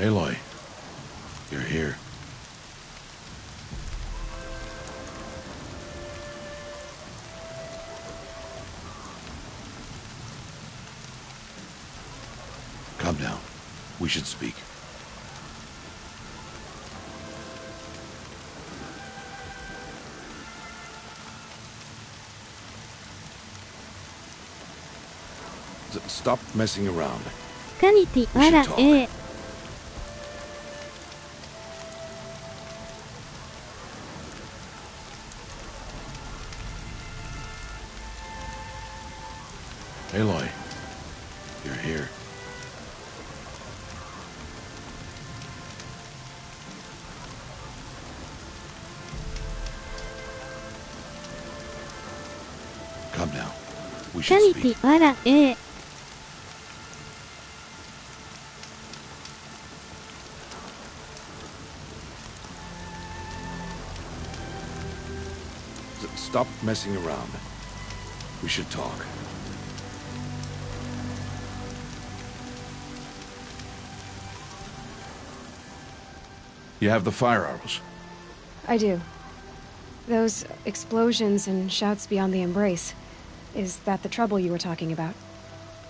Aloy, you're here. Come down. We should speak. Stop messing around. カニティあらええ。Aloy, you're here. Come now. We カ should ニテ speak. ィあらええ。Stop messing around. We should talk. You have the fire arrows. I do. Those explosions and shouts beyond the embrace. Is that the trouble you were talking about?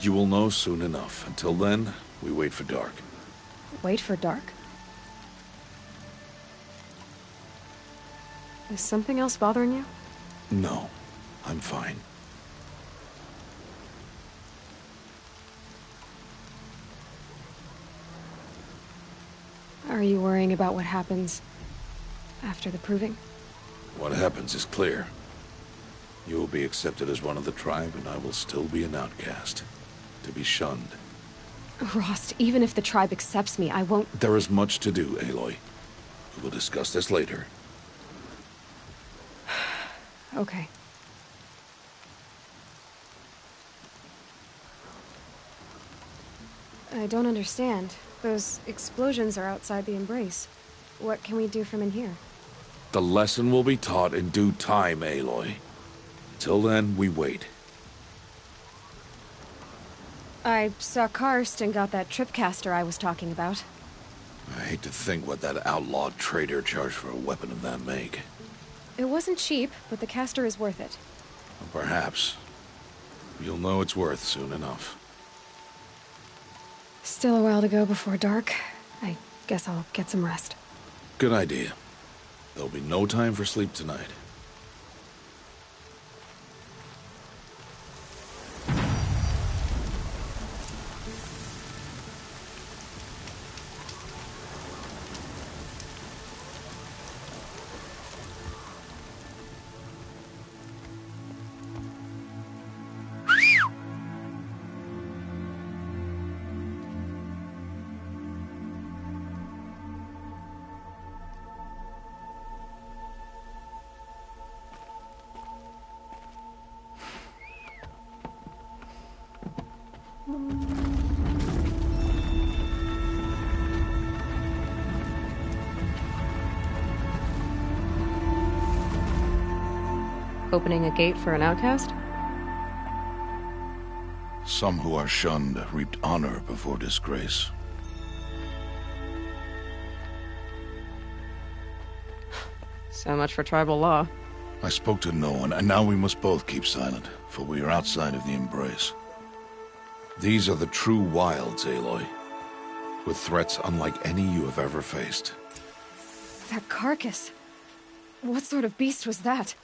You will know soon enough. Until then, we wait for dark. Wait for dark? Is something else bothering you? No, I'm fine. Are you worrying about what happens after the proving? What happens is clear. You will be accepted as one of the tribe, and I will still be an outcast. To be shunned. Rost, even if the tribe accepts me, I won't... There is much to do, Aloy. We will discuss this later. Okay. I don't understand. Those explosions are outside the embrace. What can we do from in here? The lesson will be taught in due time, Aloy. Till then, we wait. I saw Karst and got that tripcaster I was talking about. I hate to think what that outlawed trader charged for a weapon of that make. It wasn't cheap, but the caster is worth it. Perhaps. You'll know it's worth soon enough. Still a while to go before dark. I guess I'll get some rest. Good idea. There'll be no time for sleep tonight. Opening a gate for an outcast? Some who are shunned reaped honor before disgrace. So much for tribal law. I spoke to no one, and now we must both keep silent, for we are outside of the embrace. These are the true wilds, Aloy, with threats unlike any you have ever faced. That carcass. What sort of beast was that?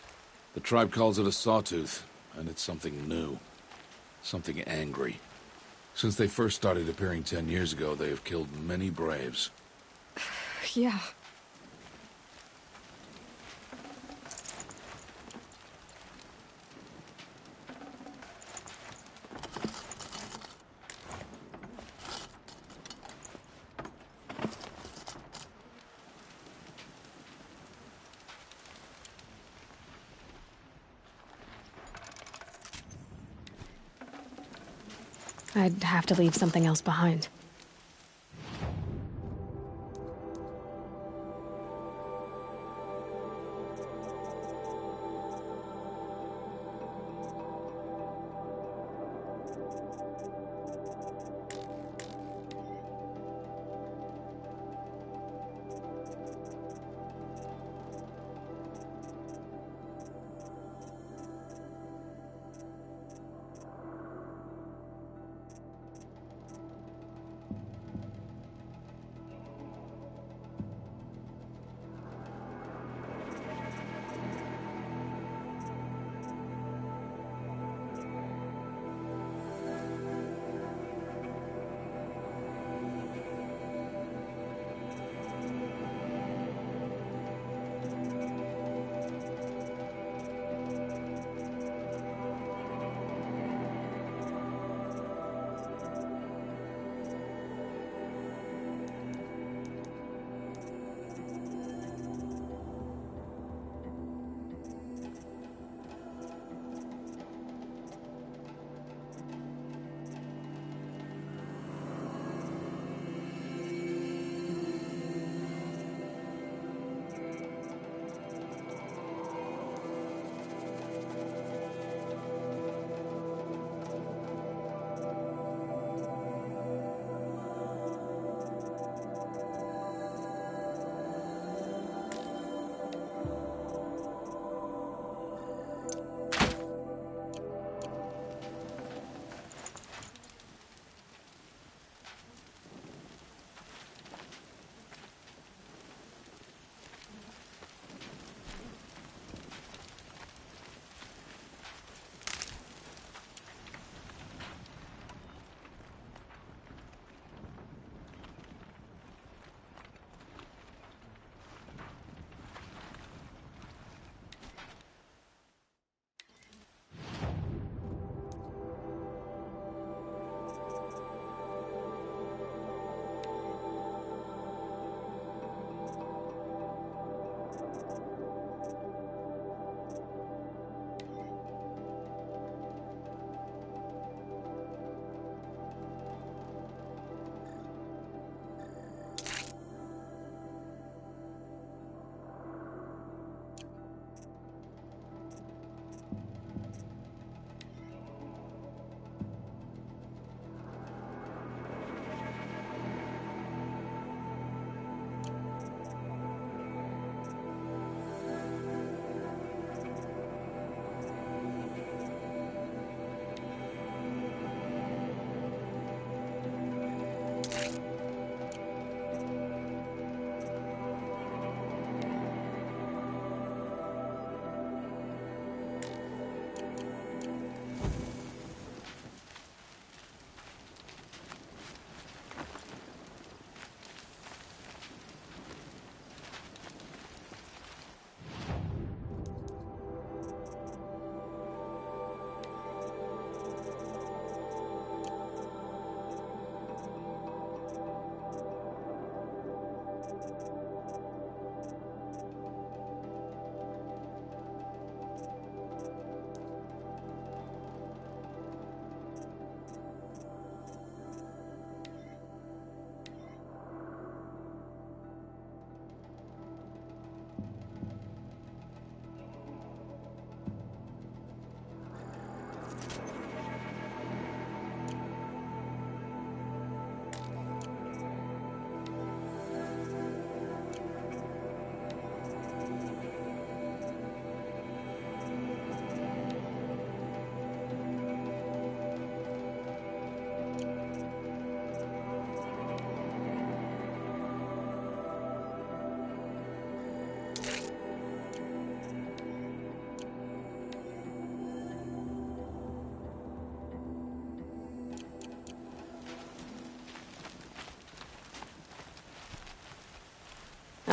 The tribe calls it a sawtooth, and it's something new. Something angry. Since they first started appearing 10 years ago, they have killed many braves. Yeah. I'd have to leave something else behind.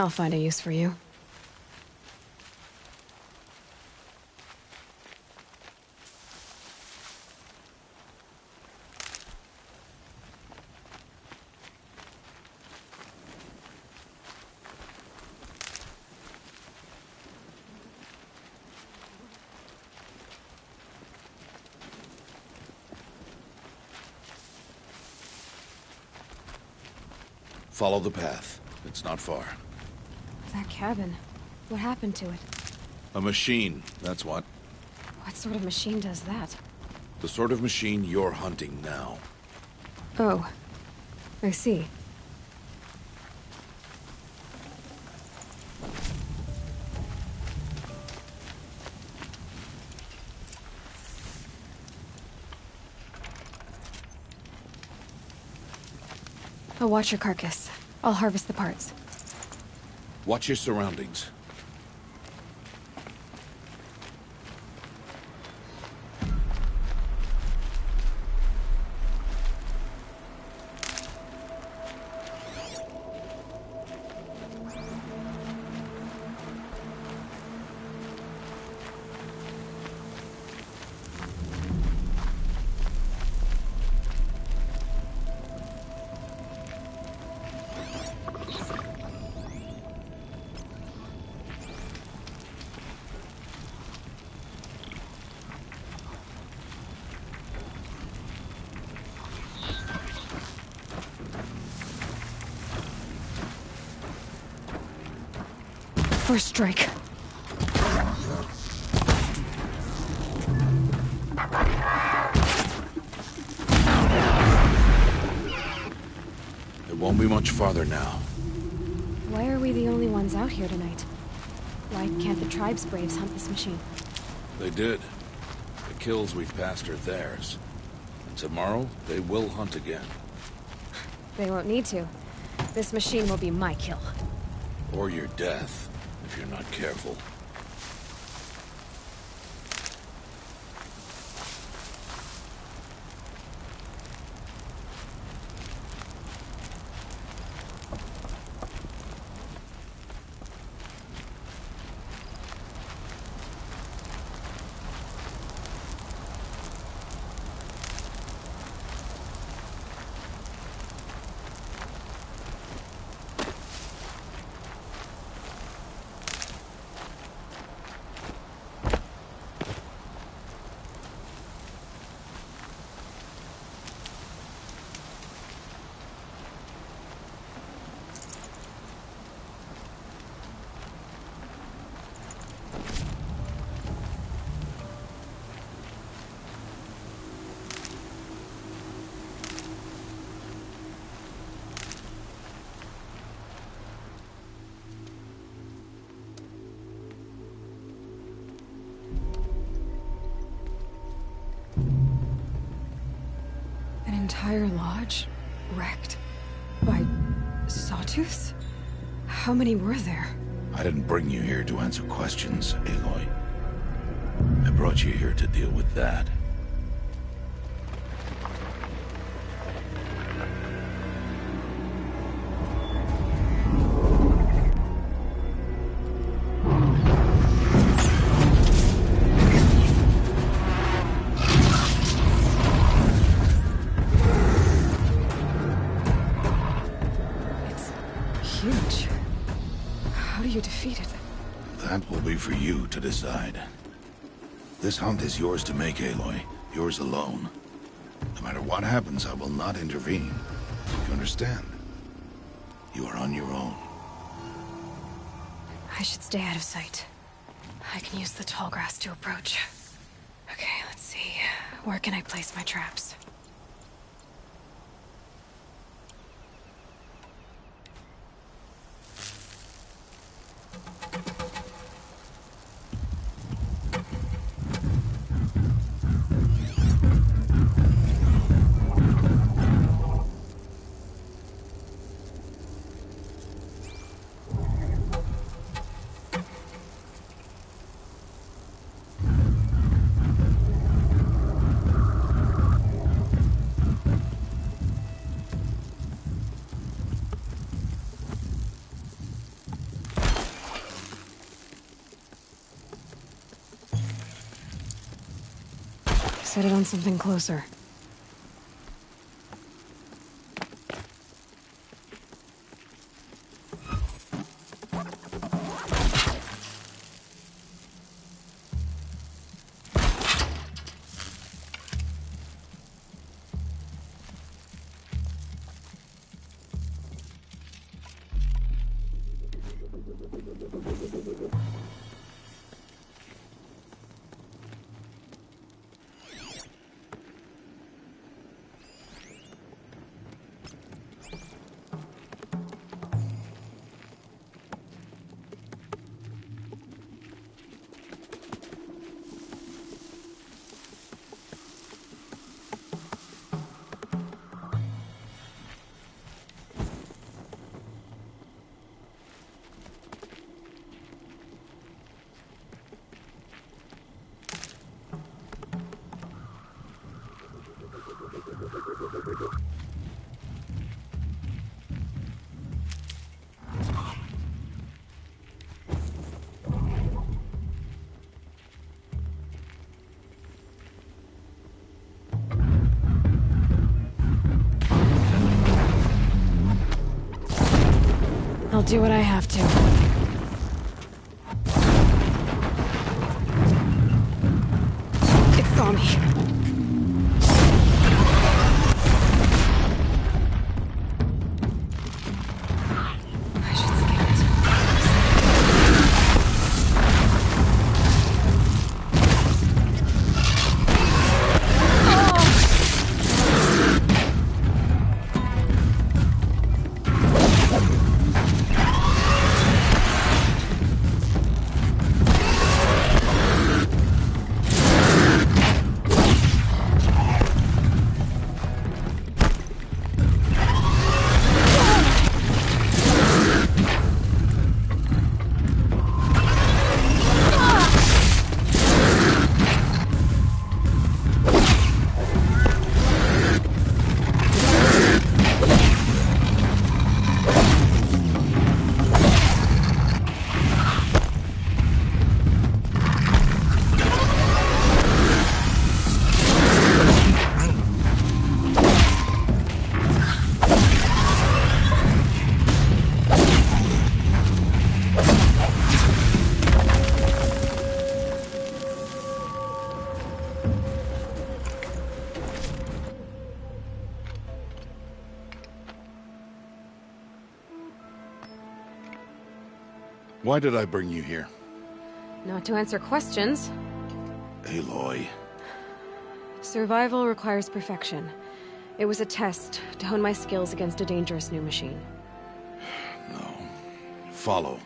I'll find a use for you. Follow the path. It's not far. That cabin. What happened to it? A machine, that's what. What sort of machine does that? The sort of machine you're hunting now. Oh. I see. I'll watch your carcass. I'll harvest the parts. Watch your surroundings. First strike. It won't be much farther now. Why are we the only ones out here tonight? Why can't the tribe's braves hunt this machine? They did. The kills we've passed are theirs. And tomorrow, they will hunt again. They won't need to. This machine will be my kill. Or your death, if you're not careful. An entire lodge wrecked by sawtooths? How many were there? I didn't bring you here to answer questions, Aloy. I brought you here to deal with that. Huge. How do you defeat it? That will be for you to decide. This hunt is yours to make, Aloy. Yours alone. No matter what happens, I will not intervene. You understand? You are on your own. I should stay out of sight. I can use the tall grass to approach. Okay, let's see. Where can I place my traps? Set it on something closer. I'll do what I have to. It saw me. I should scare it. Why did I bring you here? Not to answer questions. Aloy. Survival requires perfection. It was a test to hone my skills against a dangerous new machine. No. Follow.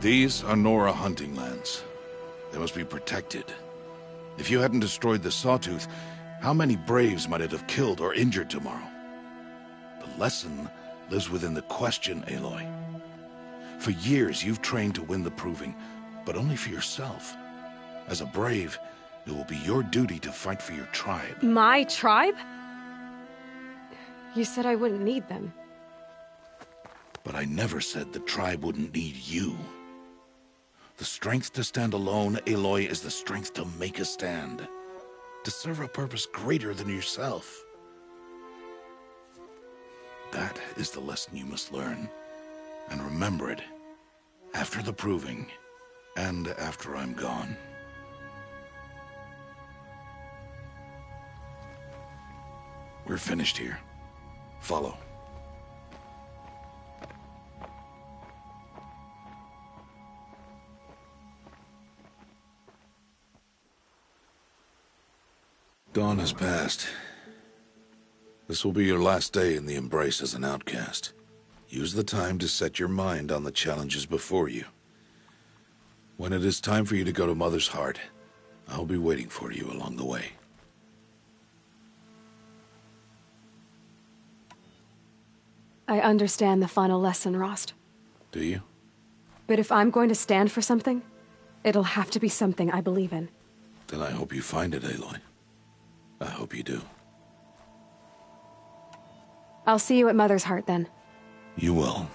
These are Nora hunting lands. They must be protected. If you hadn't destroyed the Sawtooth, how many Braves might it have killed or injured tomorrow? The lesson lives within the question, Aloy. For years, you've trained to win the Proving, but only for yourself. As a Brave, it will be your duty to fight for your tribe. My tribe? You said I wouldn't need them. But I never said the tribe wouldn't need you. The strength to stand alone, Aloy, is the strength to make a stand. To serve a purpose greater than yourself. That is the lesson you must learn. And remember it. After the Proving. And after I'm gone. We're finished here. Follow. Dawn has passed. This will be your last day in the Embrace as an outcast. Use the time to set your mind on the challenges before you. When it is time for you to go to Mother's Heart, I'll be waiting for you along the way. I understand the final lesson, Rost. Do you? But if I'm going to stand for something, it'll have to be something I believe in. Then I hope you find it, Aloy. I hope you do. I'll see you at Mother's Heart, then. You will.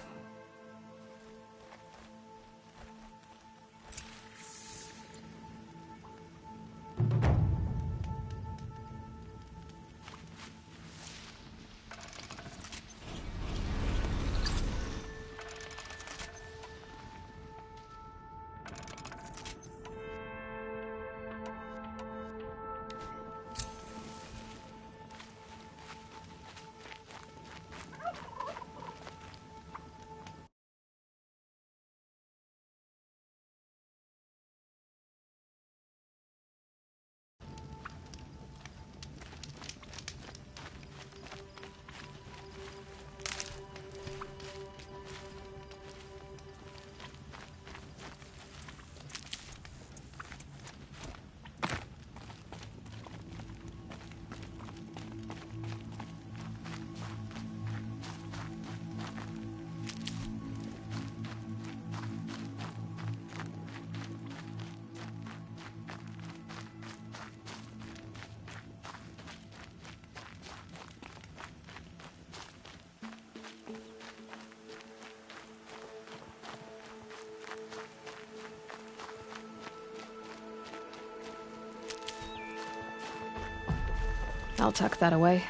I'll tuck that away.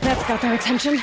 That's got their attention.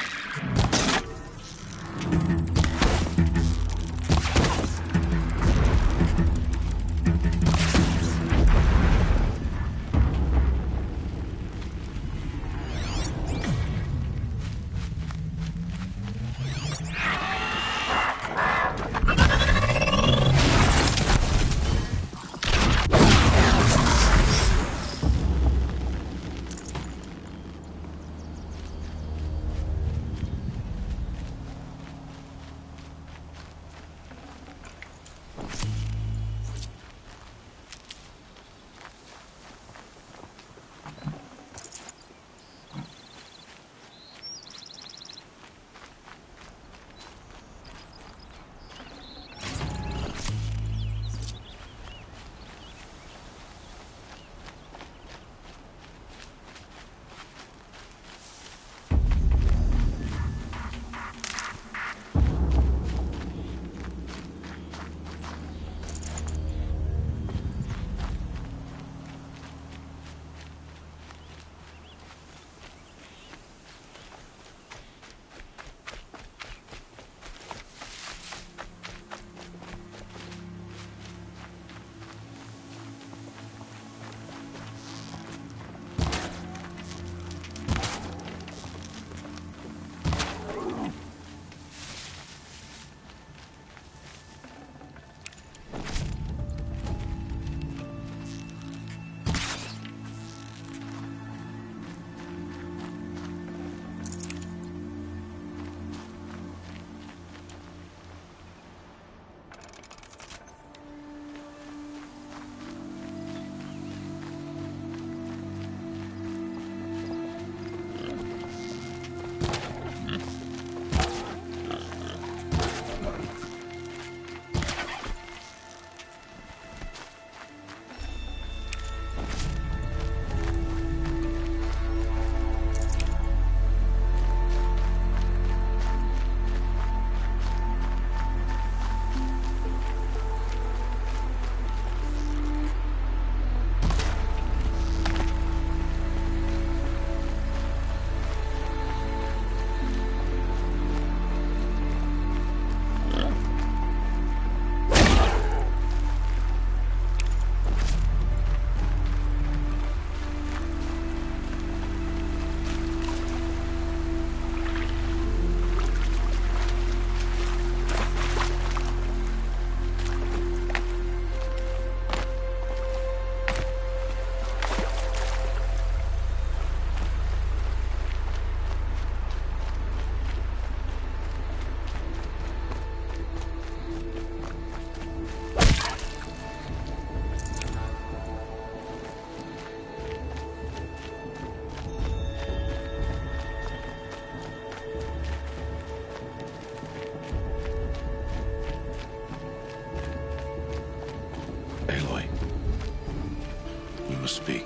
speak.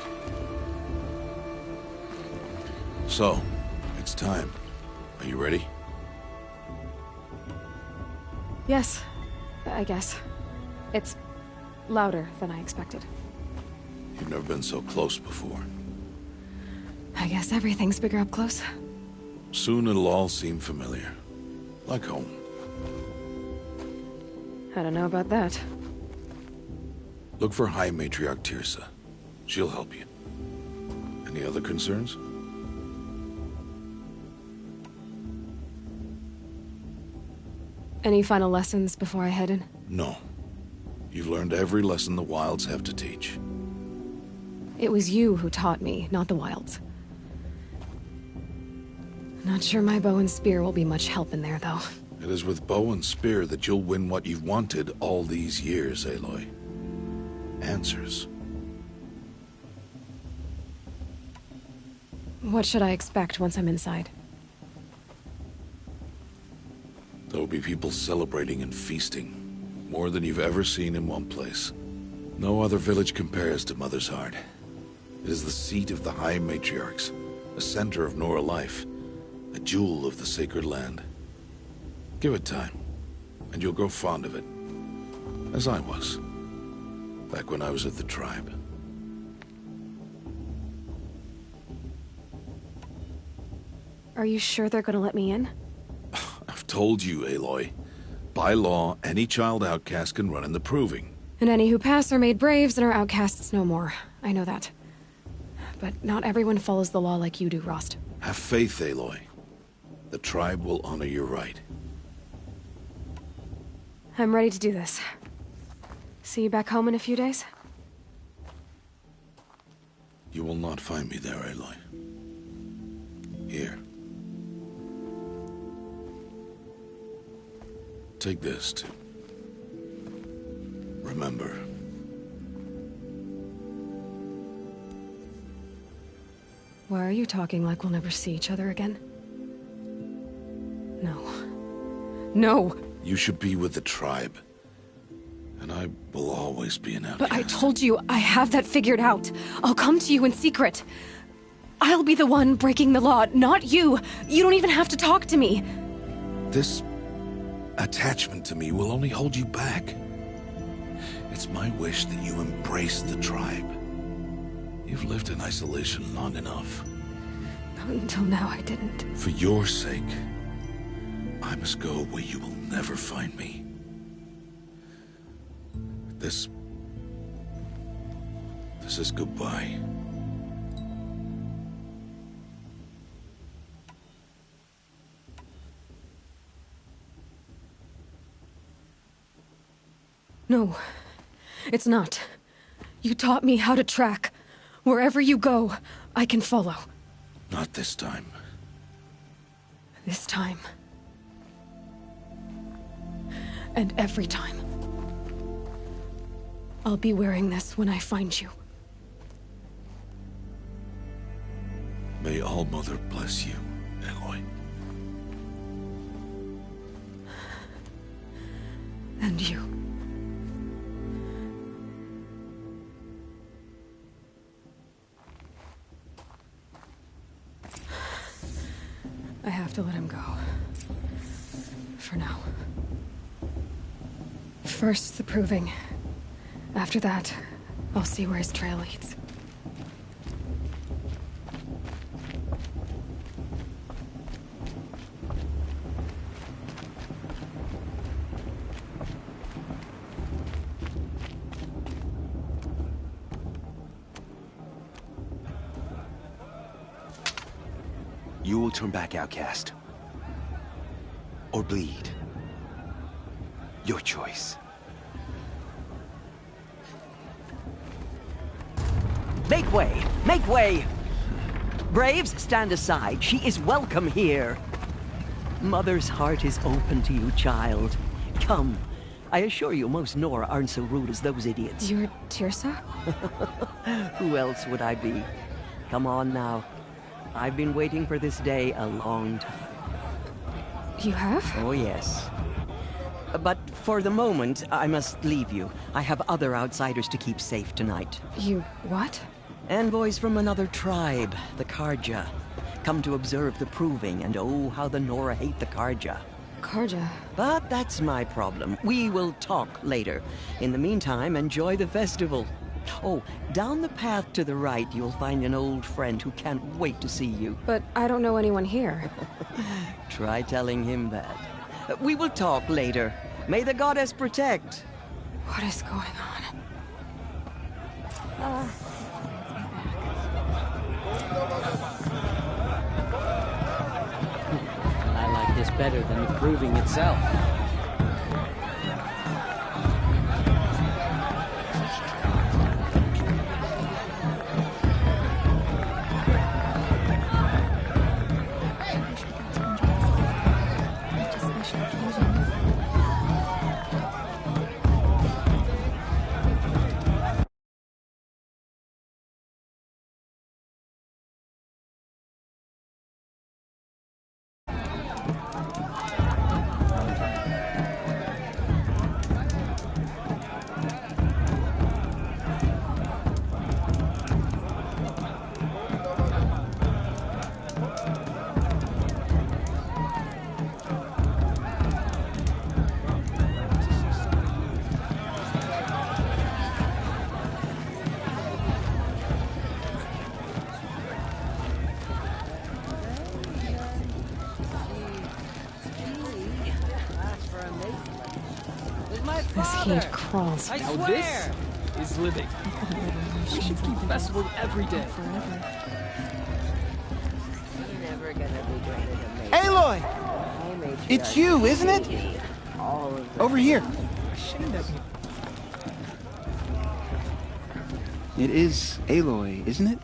So, it's time. Are you ready? Yes, I guess. It's louder than I expected. You've never been so close before. I guess everything's bigger up close. Soon it'll all seem familiar. Like home. I don't know about that. Look for High Matriarch Tirsa. She'll help you. Any other concerns? Any final lessons before I head in? No. You've learned every lesson the Wilds have to teach. It was you who taught me, not the Wilds. Not sure my bow and spear will be much help in there, though. It is with bow and spear that you'll win what you've wanted all these years, Aloy. Answers. What should I expect once I'm inside? There will be people celebrating and feasting. More than you've ever seen in one place. No other village compares to Mother's Heart. It is the seat of the High Matriarchs, a center of Nora life, a jewel of the sacred land. Give it time, and you'll grow fond of it. As I was, back when I was at the tribe. Are you sure they're gonna let me in? I've told you, Aloy. By law, any child outcast can run in the Proving. And any who pass are made braves and are outcasts no more. I know that. But not everyone follows the law like you do, Rost. Have faith, Aloy. The tribe will honor your right. I'm ready to do this. See you back home in a few days? You will not find me there, Aloy. Here. Take this, too. Remember. Why are you talking like we'll never see each other again? No. No! You should be with the tribe. And I will always be an outcast. But I told you, I have that figured out. I'll come to you in secret. I'll be the one breaking the law, not you. You don't even have to talk to me. This attachment to me will only hold you back. It's my wish that you embrace the tribe. You've lived in isolation long enough. Not until now, I didn't. For your sake, I must go where you will never find me. This is goodbye. No, it's not. You taught me how to track. Wherever you go, I can follow. Not this time. This time. And every time. I'll be wearing this when I find you. May All-Mother bless you, Aloy. And you. I have to let him go. For now. First, the Proving. After that, I'll see where his trail leads. You will turn back, outcast. Or bleed. Your choice. Make way! Make way! Braves, stand aside. She is welcome here. Mother's heart is open to you, child. Come. I assure you, most Nora aren't so rude as those idiots. You're Tirsa? Who else would I be? Come on now. I've been waiting for this day a long time. You have? Oh, yes. But for the moment, I must leave you. I have other outsiders to keep safe tonight. You what? Envoys from another tribe, the Karja. Come to observe the proving, and oh, how the Nora hate the Karja. Karja. But that's my problem. We will talk later. In the meantime, enjoy the festival. Oh, down the path to the right, you'll find an old friend who can't wait to see you. But I don't know anyone here. Try telling him that. We will talk later. May the goddess protect. What is going on? I like this better than the proving itself. This heat crawls. Now this is living. We should keep festivals every day. Aloy! It's you, isn't it? Over here. It is Aloy, isn't it?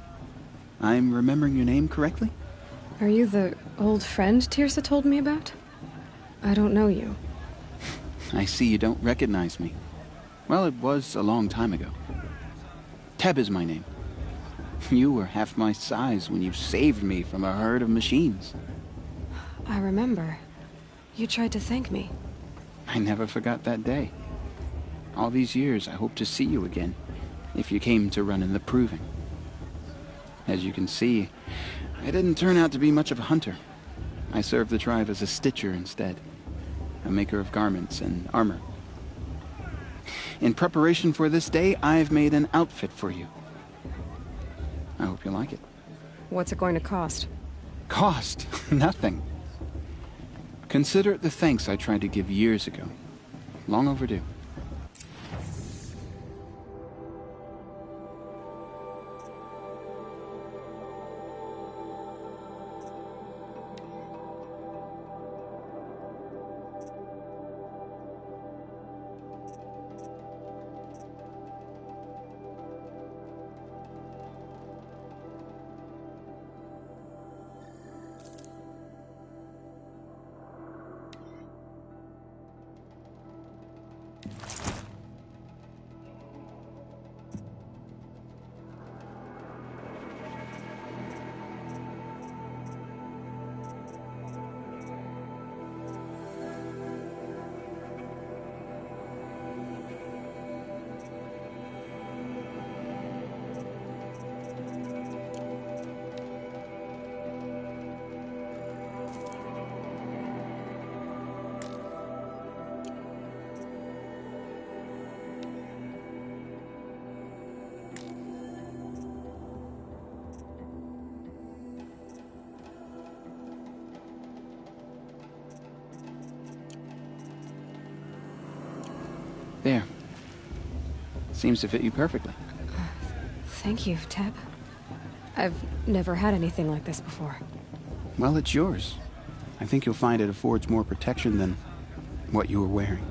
I'm remembering your name correctly? Are you the old friend Tirsa told me about? I don't know you. I see you don't recognize me. Well, it was a long time ago. Teb is my name. You were half my size when you saved me from a herd of machines. I remember. You tried to thank me. I never forgot that day. All these years, I hope to see you again, if you came to run in the proving. As you can see, I didn't turn out to be much of a hunter. I served the tribe as a stitcher instead, a maker of garments and armor. In preparation for this day, I've made an outfit for you. I hope you like it. What's it going to cost? Cost? Nothing. Consider it the thanks I tried to give years ago. Long overdue. There. Seems to fit you perfectly. Thank you, Teb. I've never had anything like this before. Well, it's yours. I think you'll find it affords more protection than what you were wearing.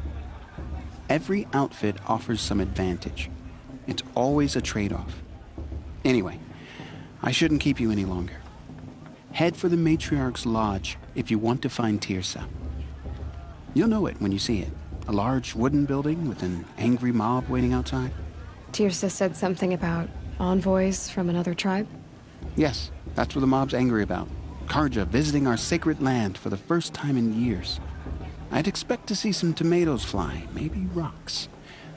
Every outfit offers some advantage. It's always a trade-off. Anyway, I shouldn't keep you any longer. Head for the Matriarch's Lodge if you want to find Tirsa. You'll know it when you see it. A large wooden building with an angry mob waiting outside. Tirsa said something about envoys from another tribe? Yes, that's what the mob's angry about. Karja visiting our sacred land for the first time in years. I'd expect to see some tomatoes fly, maybe rocks.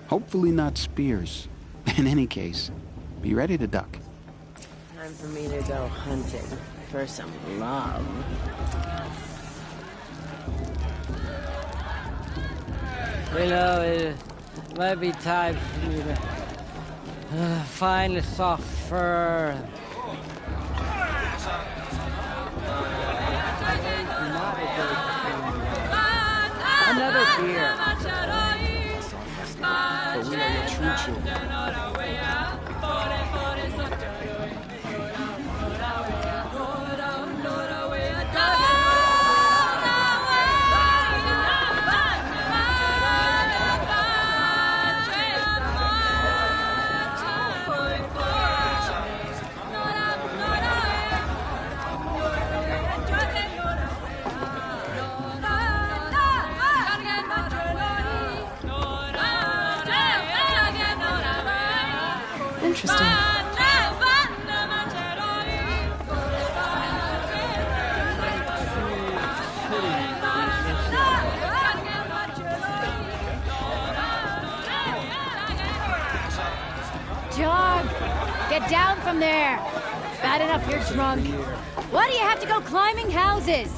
Hopefully not spears. In any case, be ready to duck. Time for me to go hunting for some love. You know, it might be time for you to find a soft fur. Another beer. For we are your true children. Interesting. Jog! Get down from there! Bad enough you're drunk. Why do you have to go climbing houses?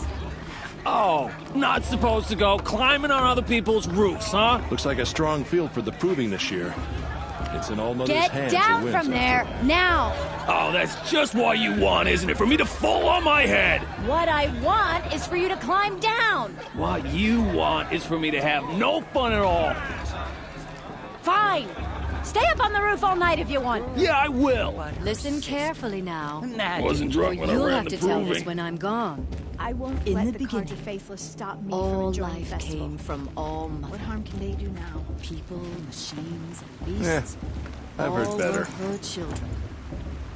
Oh, not supposed to go climbing on other people's roofs, huh? Looks like a strong field for the proving this year. It's in all mother's hands. Get down from there, now! Oh, that's just what you want, isn't it? For me to fall on my head! What I want is for you to climb down! What you want is for me to have no fun at all. Fine! Stay up on the roof all night if you want. Yeah, I will. Listen carefully now. Wasn't drunk when I You'll ran have the to tell proving. this when I'm gone. I won't In let the the beginning, Carja faithless stop me from All enjoying the life festival. came from all mother. What harm can they do now? People, machines, and beasts. I've heard all better. were her children.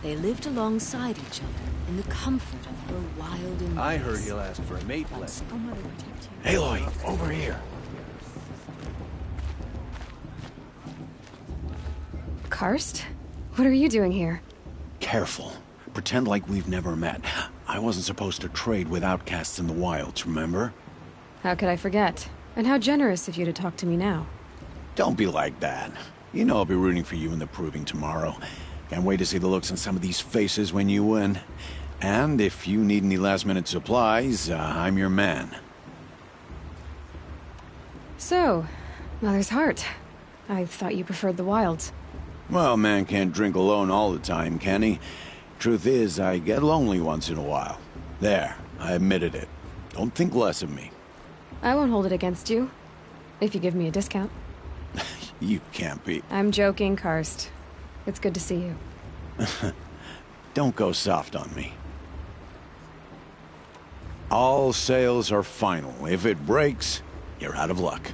They lived alongside each other in the comfort of her wild embrace. I heard he'll ask for a mate blessing. Oh, Mother protect you. Aloy, over here. Karst? What are you doing here? Careful. Pretend like we've never met. I wasn't supposed to trade with outcasts in the wilds, remember? How could I forget? And how generous of you to talk to me now. Don't be like that. You know I'll be rooting for you in the proving tomorrow. Can't wait to see the looks on some of these faces when you win. And if you need any last-minute supplies, I'm your man. So, Mother's Heart. I thought you preferred the wilds. Well, man can't drink alone all the time, can he? Truth is, I get lonely once in a while. There, I admitted it. Don't think less of me. I won't hold it against you. If you give me a discount. You can't be. I'm joking, Karst. It's good to see you. Don't go soft on me. All sales are final. If it breaks, you're out of luck.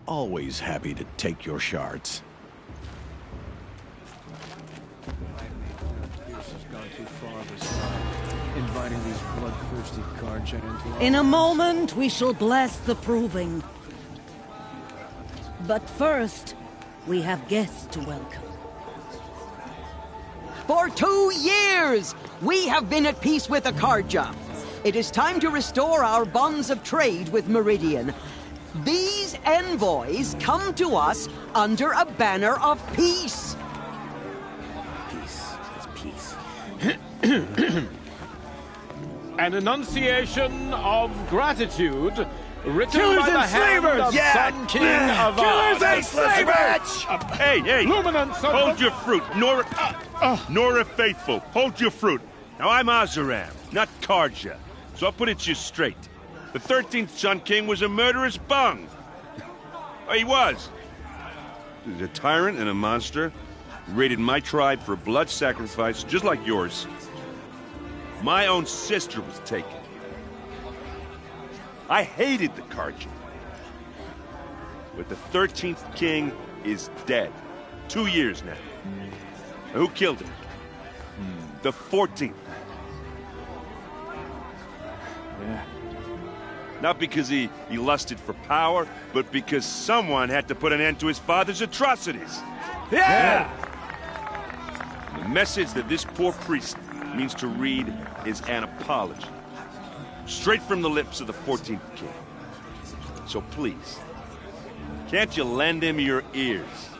Always happy to take your shards. Inviting these bloodthirsty Carja into In a moment, we shall bless the proving. But first, we have guests to welcome. For 2 years, we have been at peace with the Carja. It is time to restore our bonds of trade with Meridian. These envoys come to us under a banner of peace. Peace. It's peace. An enunciation of gratitude written Killers by the and hand slavers! of Sun King of Killers and slavers! Hey, hey! Luminance of Hold your fruit, Nora Faithful. Hold your fruit. Now, I'm Azaram, not Carja, so I'll put it to you straight. The 13th Sun King was a murderous bung. Oh, he was. He was a tyrant and a monster. He raided my tribe for a blood sacrifice, just like yours. My own sister was taken. I hated the Carja. But the 13th King is dead. 2 years now. Who killed him? The 14th. Yeah. Not because he lusted for power, but because someone had to put an end to his father's atrocities. Yeah! The message that this poor priest means to read is an apology. Straight from the lips of the 14th king. So please, can't you lend him your ears?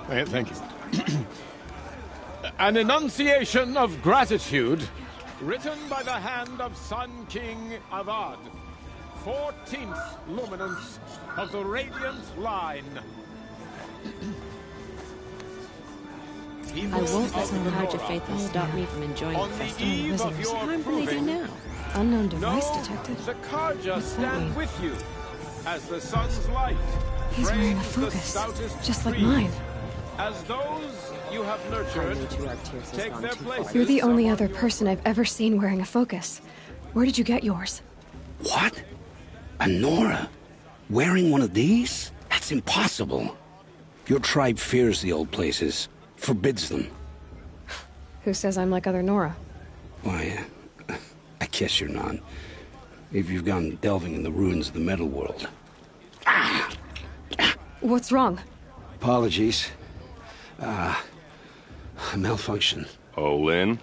Thank you. An enunciation of gratitude written by the hand of Sun King Avad, 14th luminance of the Radiant Line. I won't let the Purge of Faithful stop me from enjoying the festival of wizards. What will they do now? Unknown device detected. The Karja What's that stand mean? with you as the sun's light. He's wearing a frames the focus, stoutest just like tree. mine. As those you have nurtured take their places. You're the only other person I've ever seen wearing a focus. Where did you get yours? What? A Nora? Wearing one of these? That's impossible. Your tribe fears the old places, forbids them. Who says I'm like other Nora? Why, I guess you're not. If you've gone delving in the ruins of the metal world. What's wrong? Apologies. A malfunction. Oh, Lynn,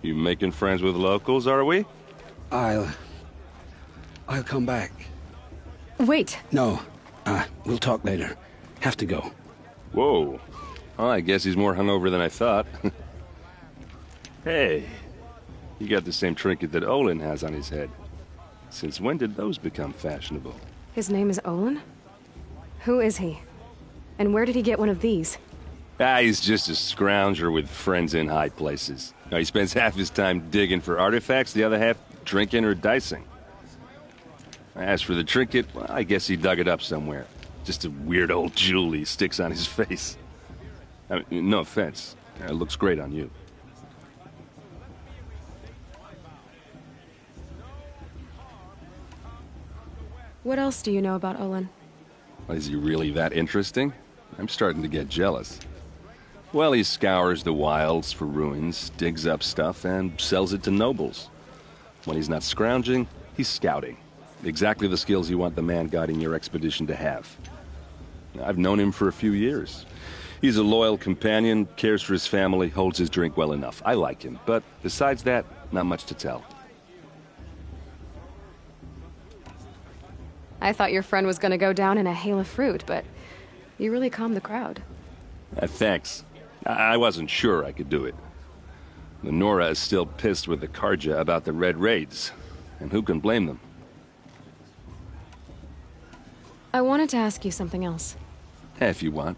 you making friends with locals, are we? I'll come back. Wait. No, we'll talk later. Have to go. Whoa. Well, I guess he's more hungover than I thought. Hey, you got the same trinket that Olin has on his head. Since when did those become fashionable? His name is Olin? Who is he? And where did he get one of these? He's just a scrounger with friends in high places. Now, he spends half his time digging for artifacts, the other half drinking or dicing. As for the trinket, well, I guess he dug it up somewhere. Just a weird old jewel he sticks on his face. I mean, no offense. It looks great on you. What else do you know about Olin? Is he really that interesting? I'm starting to get jealous. Well, he scours the wilds for ruins, digs up stuff, and sells it to nobles. When he's not scrounging, he's scouting. Exactly the skills you want the man guiding your expedition to have. I've known him for a few years. He's a loyal companion, cares for his family, holds his drink well enough. I like him, but besides that, not much to tell. I thought your friend was gonna go down in a hail of fruit, but you really calmed the crowd. Thanks. I wasn't sure I could do it. The Nora is still pissed with the Karja about the Red Raids, and who can blame them? I wanted to ask you something else. If you want.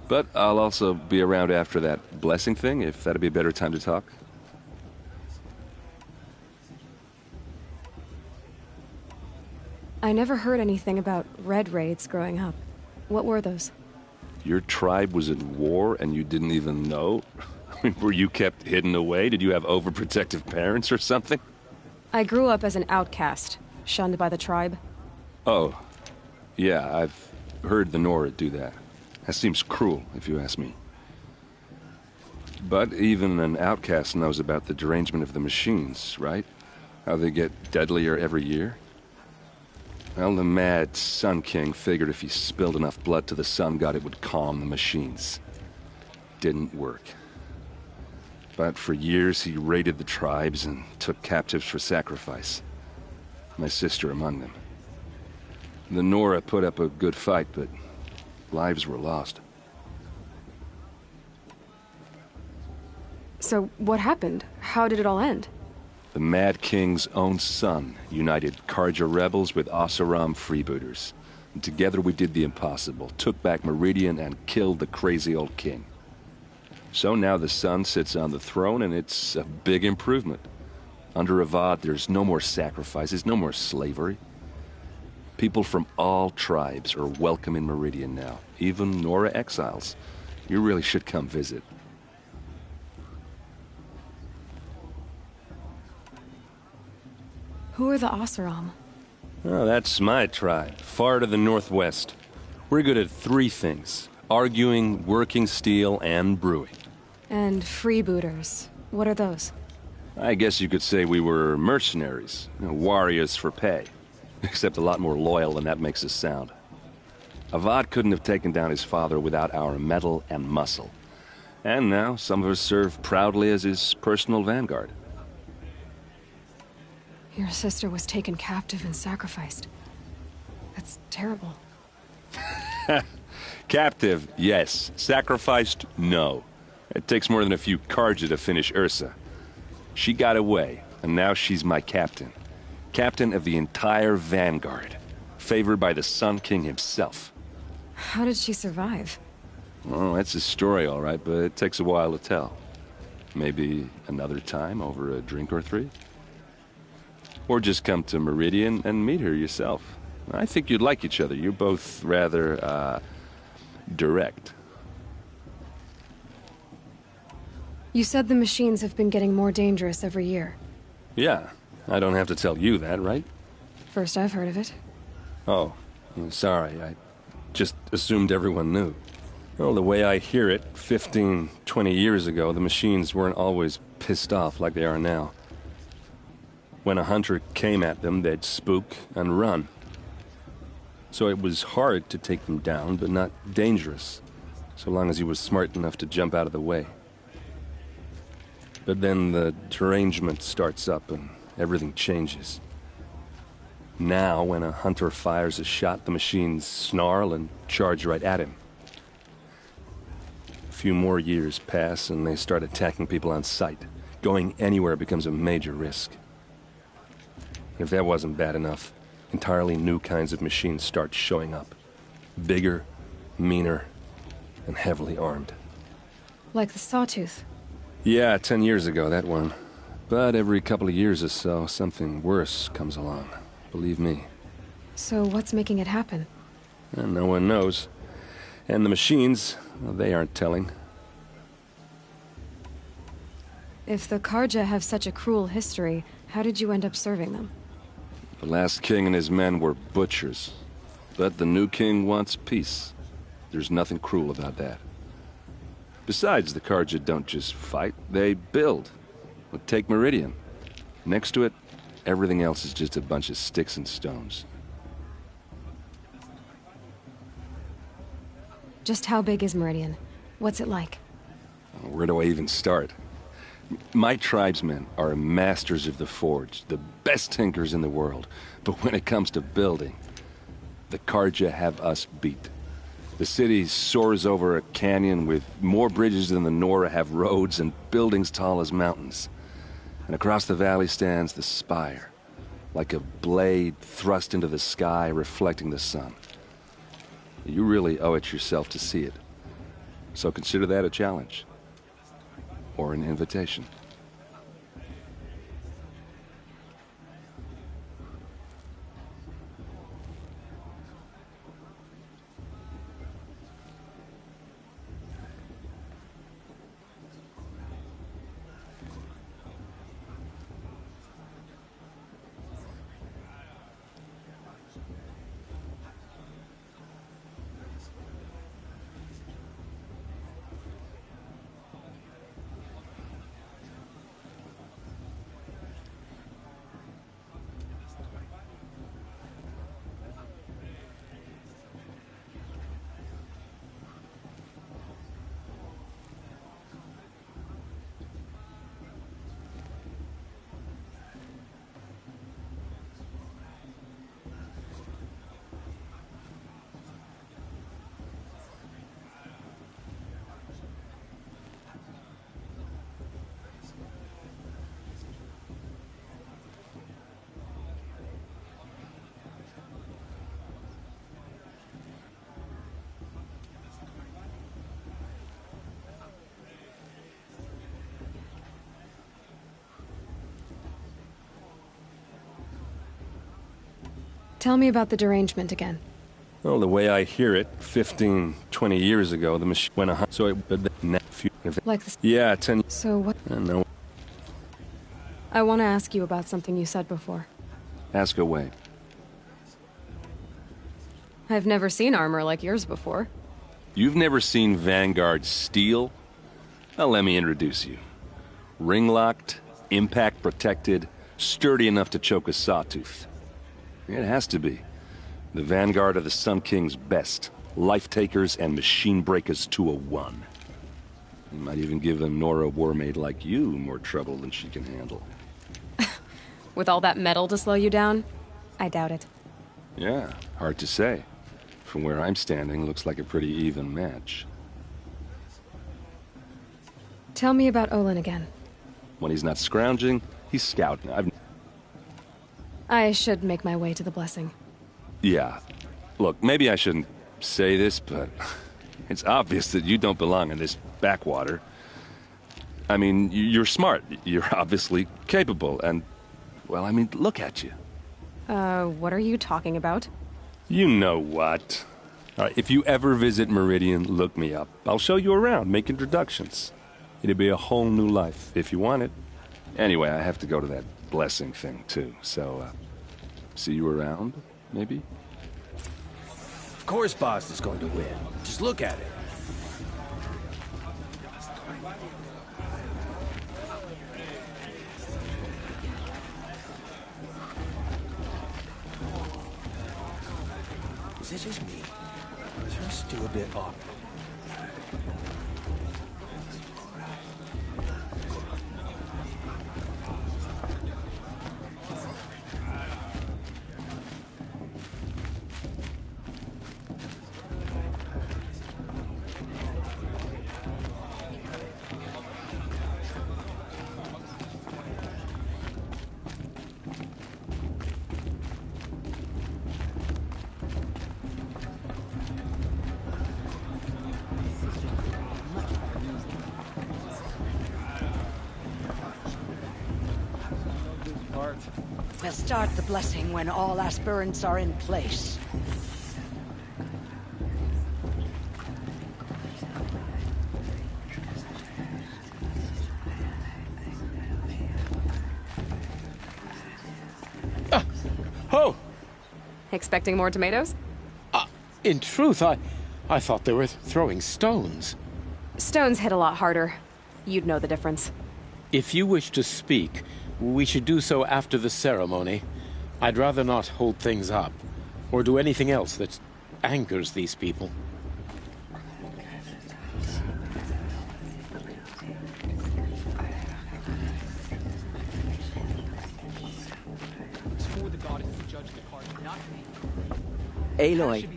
But I'll also be around after that blessing thing, if that'd be a better time to talk. I never heard anything about Red Raids growing up. What were those? Your tribe was at war and you didn't even know? I mean, were you kept hidden away? Did you have overprotective parents or something? I grew up as an outcast, shunned by the tribe. Oh, yeah, I've heard the Nora do that. That seems cruel, if you ask me. But even an outcast knows about the derangement of the machines, right? How they get deadlier every year? Well, the mad Sun King figured if he spilled enough blood to the Sun God, it would calm the machines. Didn't work. But for years, he raided the tribes and took captives for sacrifice. My sister among them. The Nora put up a good fight, but lives were lost. So, what happened? How did it all end? The Mad King's own son united Karja rebels with Oseram freebooters. And together we did the impossible, took back Meridian and killed the crazy old king. So now the son sits on the throne and it's a big improvement. Under Avad, there's no more sacrifices, no more slavery. People from all tribes are welcome in Meridian now, even Nora exiles. You really should come visit. Who are the Oseram? Oh, that's my tribe, far to the northwest. We're good at three things. arguing, working steel, and brewing. And freebooters. What are those? I guess you could say we were mercenaries, warriors for pay. Except a lot more loyal than that makes us sound. Avad couldn't have taken down his father without our metal and muscle. And now some of us serve proudly as his personal vanguard. Your sister was taken captive and sacrificed. That's terrible. Captive, yes. Sacrificed, no. It takes more than a few Karja to finish Ursa. She got away, and now she's my captain. Captain of the entire vanguard. Favored by the Sun King himself. How did she survive? Oh, that's a story, all right, but it takes a while to tell. Maybe another time over a drink or three? Or just come to Meridian and meet her yourself. I think you'd like each other. You're both rather, direct. You said the machines have been getting more dangerous every year. Yeah, I don't have to tell you that, right? First I've heard of it. Oh, I'm sorry. I just assumed everyone knew. Well, the way I hear it, 15, 20 years ago, the machines weren't always pissed off like they are now. When a hunter came at them, they'd spook and run. So it was hard to take them down, but not dangerous, so long as he was smart enough to jump out of the way. But then the derangement starts up and everything changes. Now, when a hunter fires a shot, the machines snarl and charge right at him. A few more years pass and they start attacking people on sight. Going anywhere becomes a major risk. If that wasn't bad enough, entirely new kinds of machines start showing up. Bigger, meaner, and heavily armed. Like the Sawtooth. Yeah, 10 years ago, that one. But every couple of years or so, something worse comes along. Believe me. So what's making it happen? And no one knows. And the machines, well, they aren't telling. If the Karja have such a cruel history, how did you end up serving them? The last king and his men were butchers. But the new king wants peace. There's nothing cruel about that. Besides, the Karja don't just fight, they build. Well, take Meridian. Next to it, everything else is just a bunch of sticks and stones. Just how big is Meridian? What's it like? Where do I even start? My tribesmen are masters of the forge, the best tinkers in the world. But when it comes to building, the Karja have us beat. The city soars over a canyon with more bridges than the Nora have roads and buildings tall as mountains. And across the valley stands the spire, like a blade thrust into the sky reflecting the sun. You really owe it yourself to see it. So consider that a challenge. Or an invitation. Tell me about the derangement again. Well, the way I hear it, 15, 20 years ago, the machine went a so it like this. Yeah, 10. So what? I don't know. I want to ask you about something you said before. Ask away. I've never seen armor like yours before. You've never seen Vanguard steel? Well, let me introduce you. Ring-locked, impact-protected, sturdy enough to choke a sawtooth. It has to be. The Vanguard of the Sun King's best. Life-takers and machine-breakers to a one. You might even give a Nora warmaid like you more trouble than she can handle. With all that metal to slow you down? I doubt it. Yeah, hard to say. From where I'm standing, looks like a pretty even match. Tell me about Olin again. When he's not scrounging, he's scouting. I should make my way to the blessing. Yeah. Look, maybe I shouldn't say this, but it's obvious that you don't belong in this backwater. I mean, you're smart. You're obviously capable, and, well, I mean, look at you. What are you talking about? You know what. All right, if you ever visit Meridian, look me up. I'll show you around, make introductions. It'll be a whole new life, if you want it. Anyway, I have to go to that blessing thing, too, so, see you around, maybe? Of course Boss is going to win. Just look at it. Is it just me? Just do a bit off. We'll start the blessing when all aspirants are in place. Oh! Expecting more tomatoes? In truth, I thought they were throwing stones. Stones hit a lot harder. You'd know the difference. If you wish to speak, we should do so after the ceremony. I'd rather not hold things up, or do anything else that angers these people. Aloy,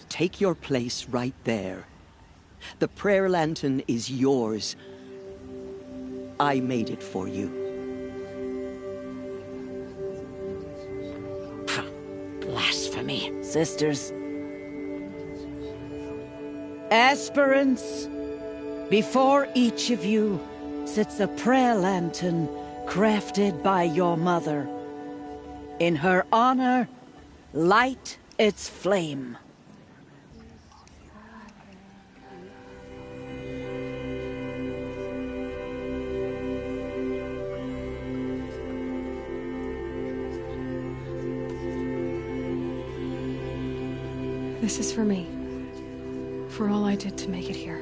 take your place right there. The prayer lantern is yours. I made it for you. Blasphemy, sisters. Aspirants, before each of you sits a prayer lantern crafted by your mother. In her honor, light its flame. This is for me. For all I did to make it here.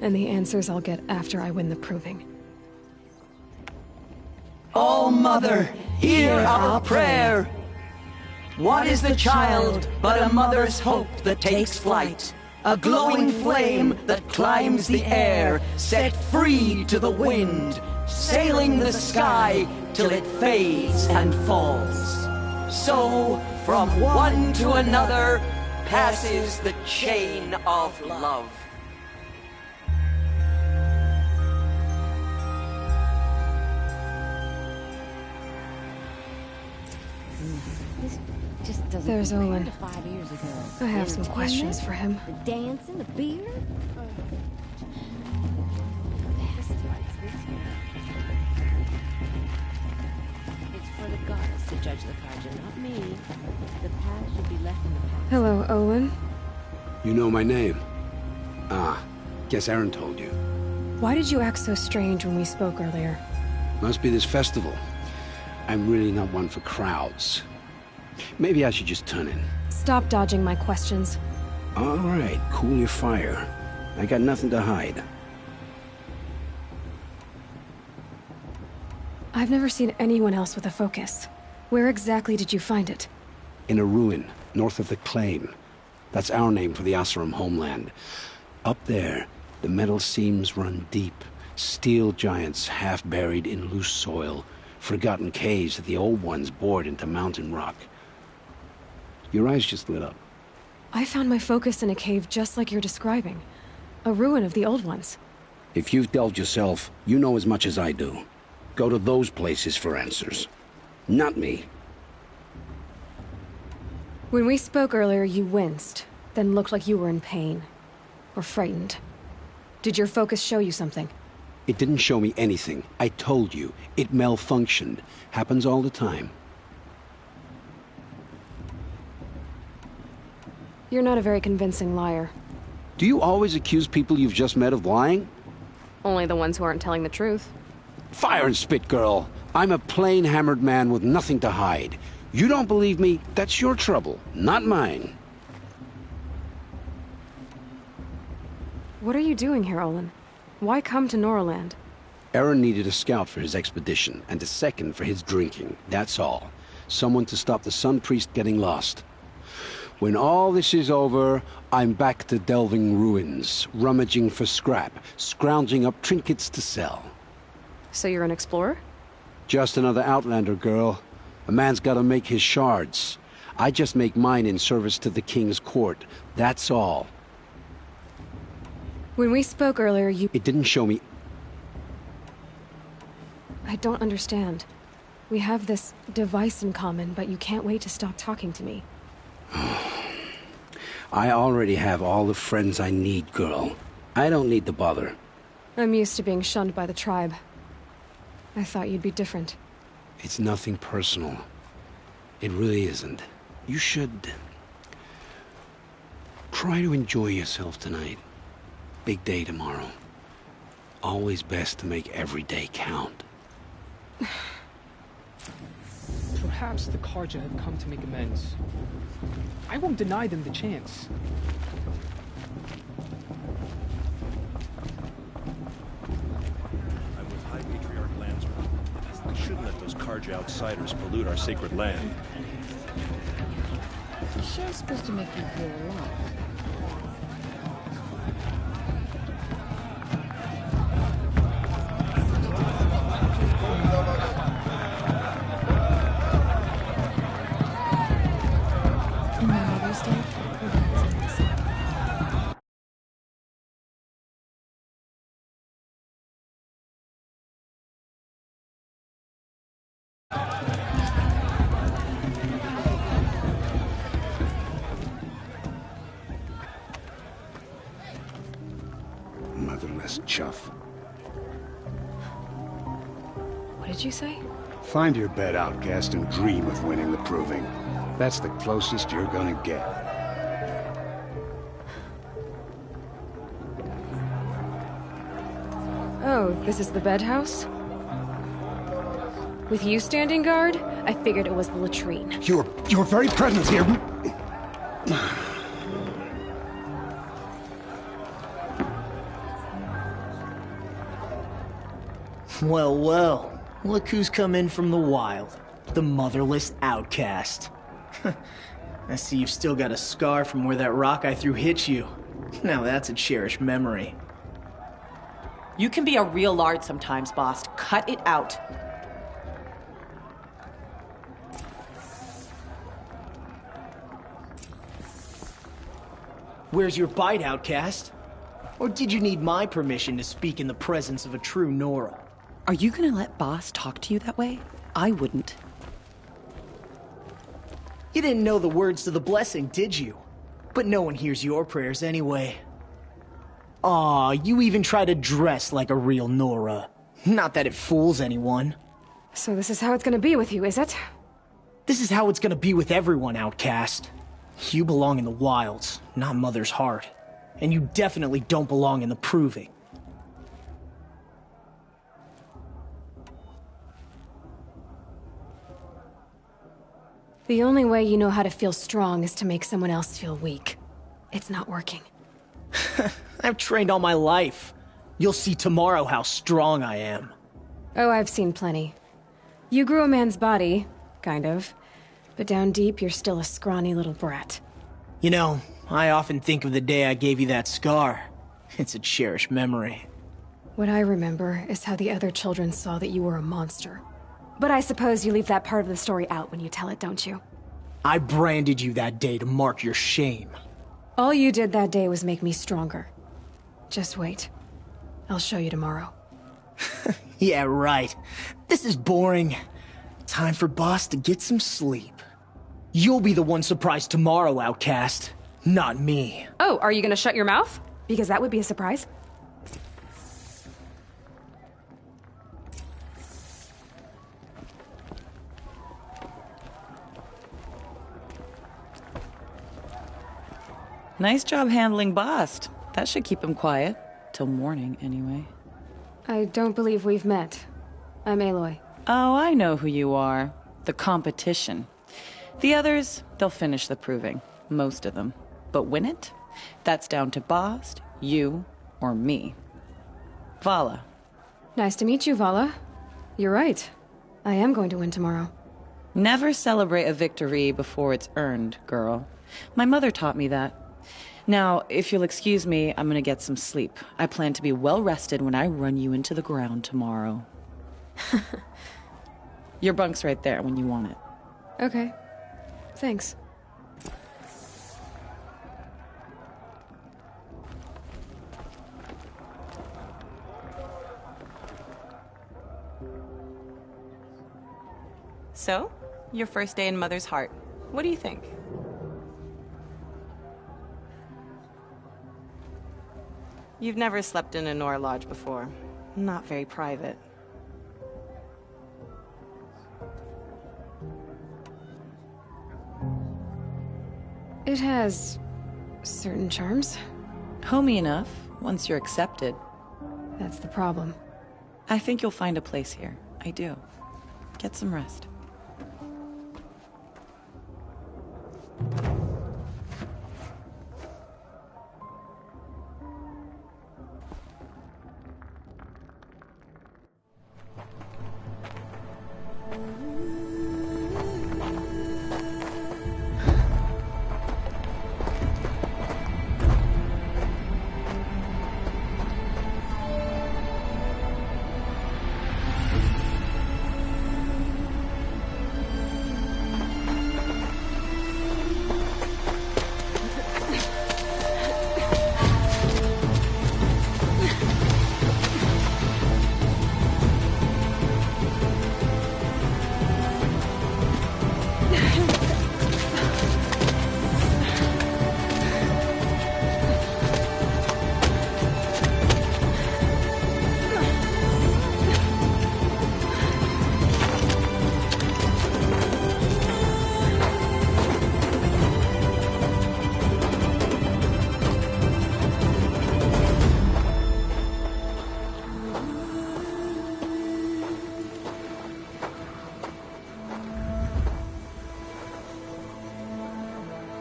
And the answers I'll get after I win the proving. Oh, Mother, hear our prayer! What is the child but a mother's hope that takes flight? A glowing flame that climbs the air, set free to the wind, sailing the sky till it fades and falls. So, from one to another, passes the chain of love. There's Olin. I have some questions for him. The dance and the beer? It's for the gods to judge the Karja, not me. The past should be left in the past. Hello, Olin. You know my name? Ah, guess Aaron told you. Why did you act so strange when we spoke earlier? Must be this festival. I'm really not one for crowds. Maybe I should just turn in. Stop dodging my questions. All right, cool your fire. I got nothing to hide. I've never seen anyone else with a focus. Where exactly did you find it? In a ruin, north of the Claim. That's our name for the Asuram homeland. Up there, the metal seams run deep. Steel giants half buried in loose soil. Forgotten caves that the old ones bored into mountain rock. Your eyes just lit up. I found my focus in a cave just like you're describing. A ruin of the old ones. If you've delved yourself, you know as much as I do. Go to those places for answers. Not me. When we spoke earlier, you winced, then looked like you were in pain. Or frightened. Did your focus show you something? It didn't show me anything. I told you. It malfunctioned. Happens all the time. You're not a very convincing liar. Do you always accuse people you've just met of lying? Only the ones who aren't telling the truth. Fire and spit, girl. I'm a plain hammered man with nothing to hide. You don't believe me? That's your trouble, not mine. What are you doing here, Olin? Why come to Norland? Aaron needed a scout for his expedition, and a second for his drinking. That's all. Someone to stop the Sun Priest getting lost. When all this is over, I'm back to delving ruins, rummaging for scrap, scrounging up trinkets to sell. So you're an explorer? Just another Outlander, girl. A man's gotta make his shards. I just make mine in service to the King's court. That's all. When we spoke earlier, you... It didn't show me... I don't understand. We have this device in common, but you can't wait to stop talking to me. I already have all the friends I need, girl. I don't need the bother. I'm used to being shunned by the tribe. I thought you'd be different. It's nothing personal. It really isn't. You should... try to enjoy yourself tonight. Big day tomorrow. Always best to make every day count. Perhaps the Karja have come to make amends. I won't deny them the chance. I'm with High Patriarch Landsman. We shouldn't let those Karja outsiders pollute our sacred land. The show's supposed to make you feel alive. Motherless chuff. What did you say? Find your bed, outcast, and dream of winning the proving. That's the closest you're gonna get. Oh, this is the bedhouse? With you standing guard, I figured it was the latrine. Your very presence here... Well, well. Look who's come in from the wild. The motherless outcast. I see you've still got a scar from where that rock I threw hit you. Now that's a cherished memory. You can be a real lard sometimes, boss. Cut it out. Where's your bite, outcast? Or did you need my permission to speak in the presence of a true Nora? Are you gonna let boss talk to you that way? I wouldn't. You didn't know the words to the blessing, did you? But no one hears your prayers anyway. Aw, you even try to dress like a real Nora. Not that it fools anyone. So this is how it's gonna be with you, is it? This is how it's gonna be with everyone, outcast. You belong in the wilds, not Mother's heart. And you definitely don't belong in the proving. The only way you know how to feel strong is to make someone else feel weak. It's not working. I've trained all my life. You'll see tomorrow how strong I am. Oh, I've seen plenty. You grew a man's body, kind of. But down deep, you're still a scrawny little brat. You know, I often think of the day I gave you that scar. It's a cherished memory. What I remember is how the other children saw that you were a monster. But I suppose you leave that part of the story out when you tell it, don't you? I branded you that day to mark your shame. All you did that day was make me stronger. Just wait. I'll show you tomorrow. Yeah, right. This is boring. Time for Boss to get some sleep. You'll be the one surprised tomorrow, outcast. Not me. Oh, are you gonna shut your mouth? Because that would be a surprise. Nice job handling Bast. That should keep him quiet. Till morning, anyway. I don't believe we've met. I'm Aloy. Oh, I know who you are. The competition. The others, they'll finish the proving. Most of them. But win it? That's down to Bast, you, or me. Vala. Nice to meet you, Vala. You're right. I am going to win tomorrow. Never celebrate a victory before it's earned, girl. My mother taught me that. Now, if you'll excuse me, I'm gonna get some sleep. I plan to be well rested when I run you into the ground tomorrow. Your bunk's right there when you want it. Okay. Thanks. So, your first day in Mother's Heart. What do you think? You've never slept in a Nora Lodge before. Not very private. It has certain charms. Homey enough, once you're accepted. That's the problem. I think you'll find a place here. I do. Get some rest.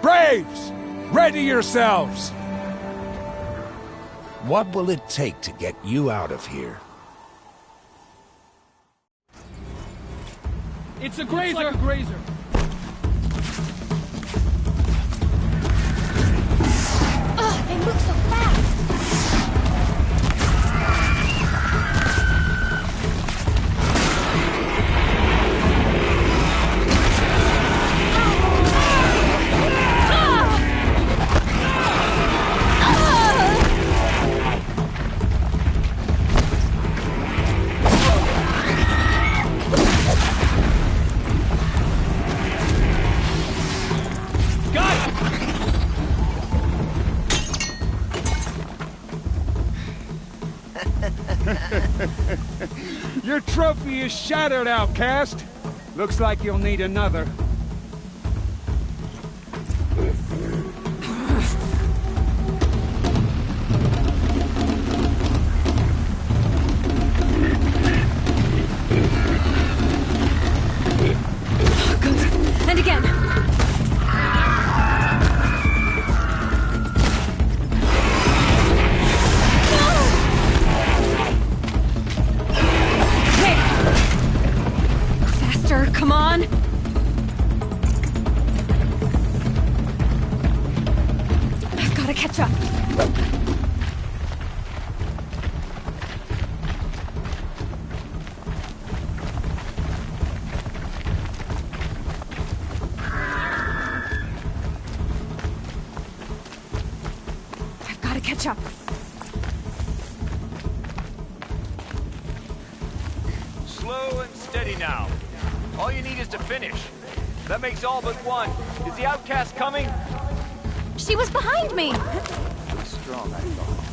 Braves! Ready yourselves! What will it take to get you out of here? It's a grazer! Looks like a grazer. Ugh, they move so fast! Your trophy is shattered, outcast. Looks like you'll need another. Good. And again. catch up. I've got to catch up. Slow and steady now. All you need is to finish. That makes all but one. Is the outcast coming? She was behind me! Pretty strong, I thought.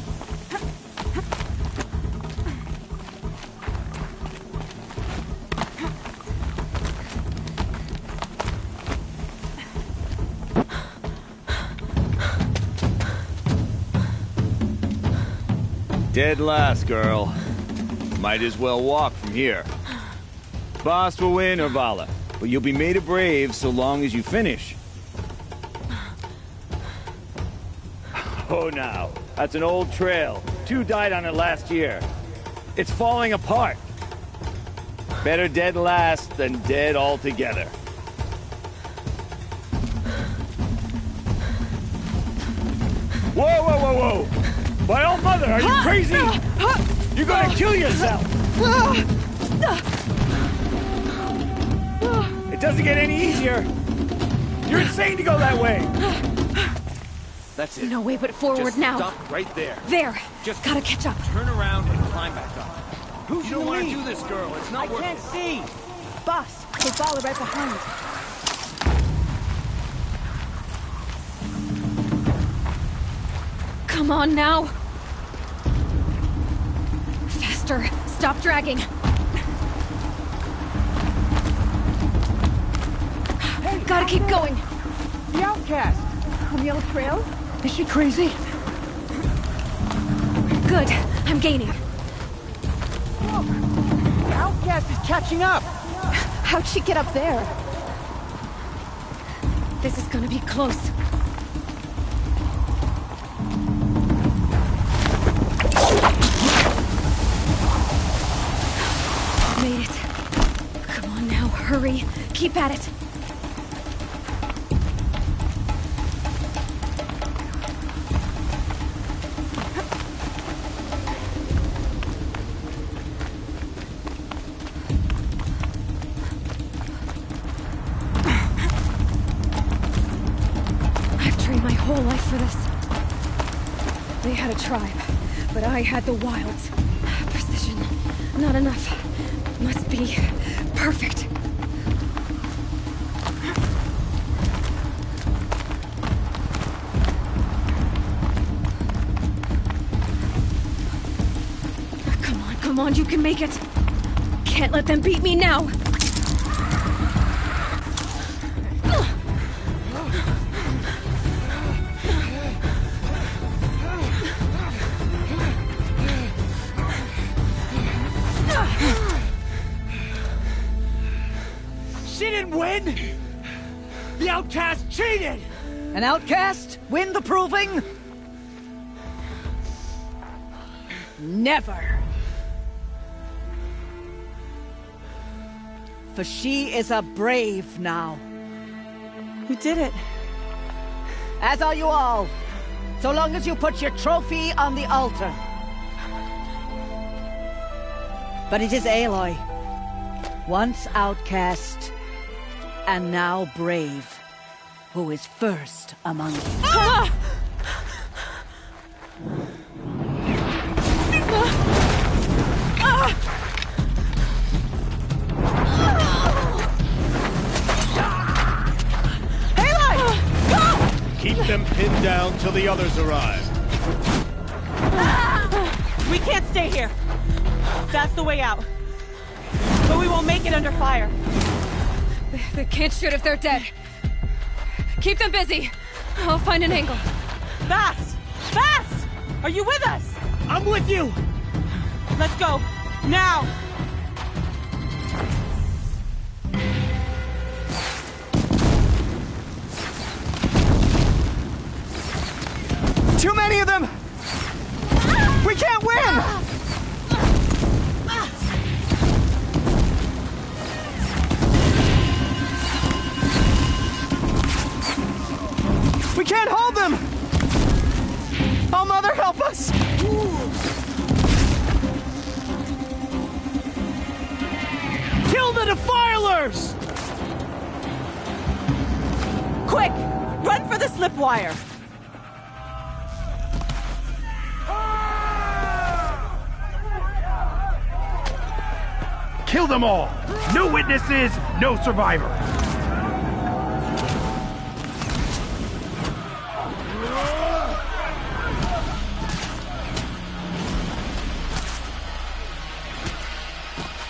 Dead last, girl. Might as well walk from here. Boss will win or Vala, but you'll be made a brave so long as you finish. Oh, now. That's an old trail. 2 died on it last year. It's falling apart. Better dead last than dead altogether. Whoa, whoa, whoa, whoa! By all mother, are you crazy? You're gonna kill yourself! It doesn't get any easier! You're insane to go that way! That's it. No way but forward Just now. Stop right there. There. Just gotta catch up. Turn around and climb back up. Who's You don't in the want to lead? do this, girl. It's not worth can't it. see. Boss, there's Vala right behind. Come on now. Faster. Stop dragging. Hey, gotta keep going. The outcast. On the old trail? Is she crazy? Good. I'm gaining. Look, the outcast is catching up. How'd she get up there? This is gonna be close. Made it. Come on now, hurry. Keep at it. I've trained my whole life for this. They had a tribe, but I had the wilds. Precision. Not enough. Must be perfect. Come on, you can make it. Can't let them beat me now. She didn't win! The outcast cheated! An outcast? Win the proving? Never. For she is a brave now. You did it. As are you all. So long as you put your trophy on the altar. But it is Aloy. Once outcast, and now brave, who is first among you. Ah! Keep them pinned down till the others arrive. We can't stay here. That's the way out. But we won't make it under fire. They can't shoot if they're dead. Keep them busy. I'll find an angle. Fast! Fast! Are you with us? I'm with you! Let's go. Now! Too many of them! We can't win! We can't hold them! Mother, help us! Kill the defilers! Quick! Run for the slip wire! Kill them all! No witnesses, no survivors!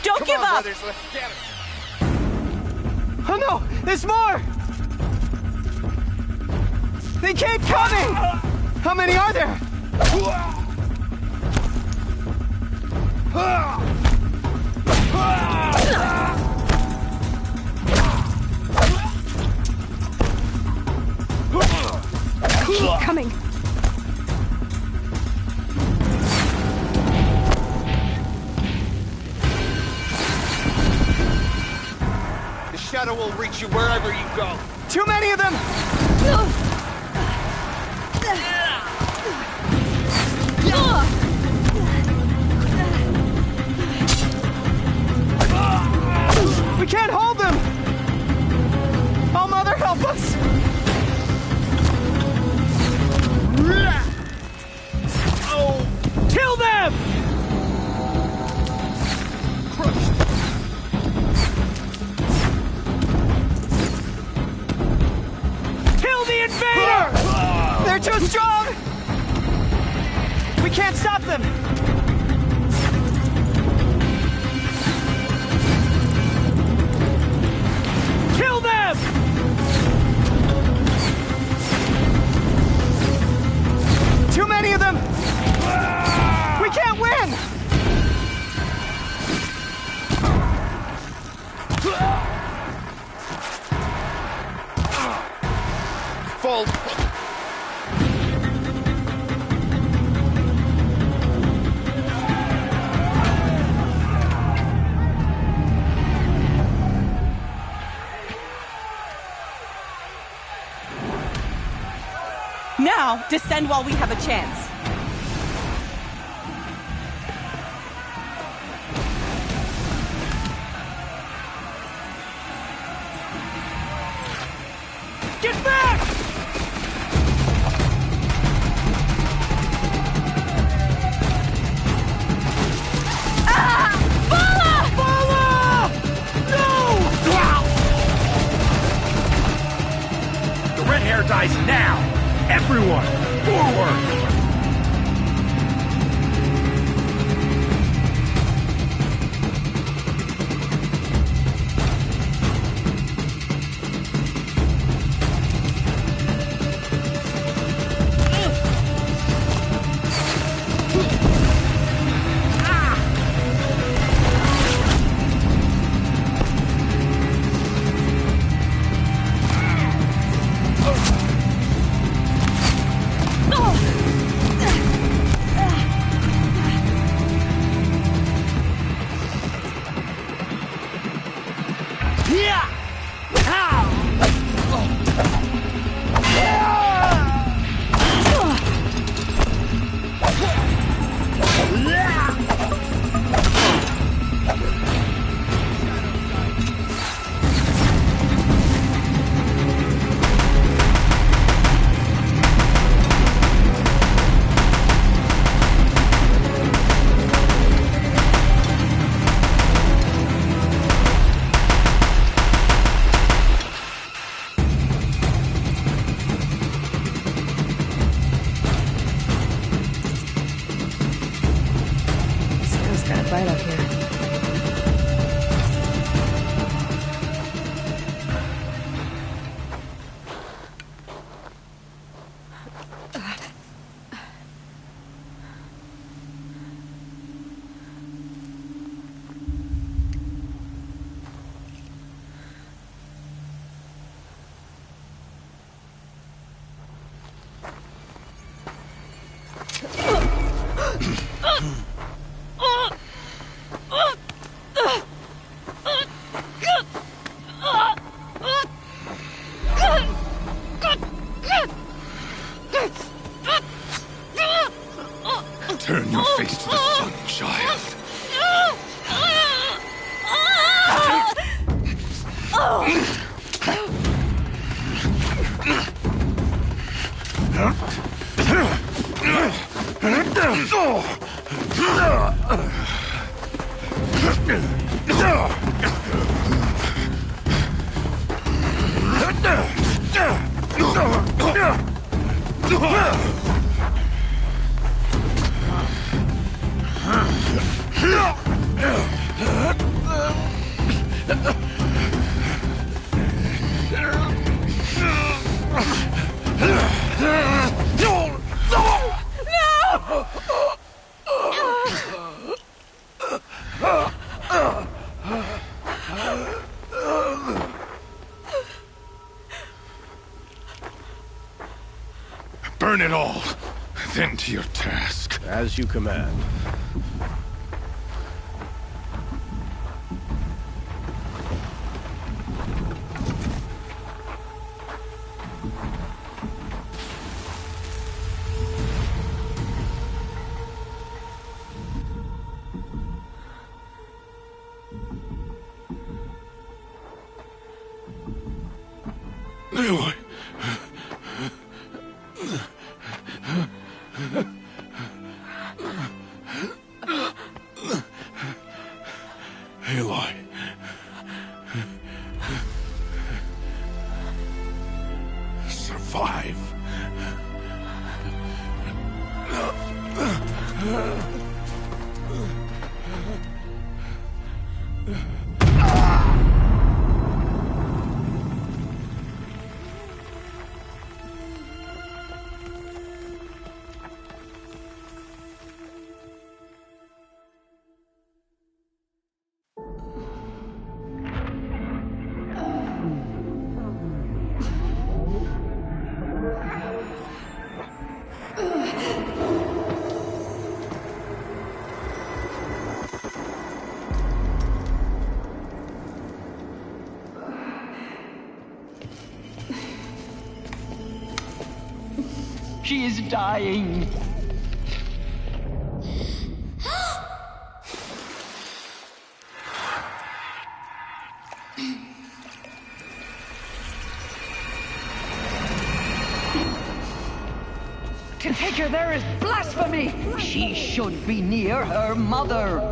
Don't give up! Brothers, let's get it. Oh no! There's more! They keep coming! How many are there? Keep coming. The shadow will reach you wherever you go. Too many of them! We can't hold them! Oh, Mother, help us! Oh! Kill them! Crushed. Kill the invader! They're too strong! We can't stop them! Kill them! Too many of them! We can't win! Fall. Now, descend while we have a chance. Get back! The red hair dies now! Everyone, forward! Right up here. Turn your face to the sun, child. Burn it all, then to your task. As you command. Aloy. Aloy. Survive. She is dying. To take her there is blasphemy. She should be near her mother.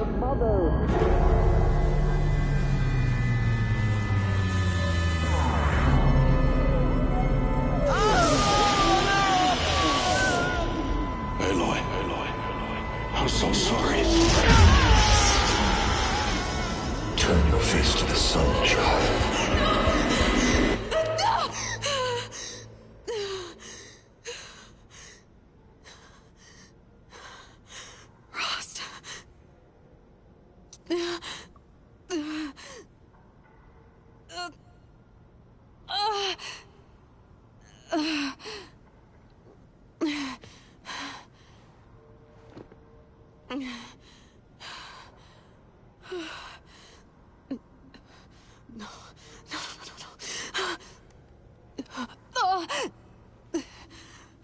I'm so sorry. Turn your face to the sun, child. Rost.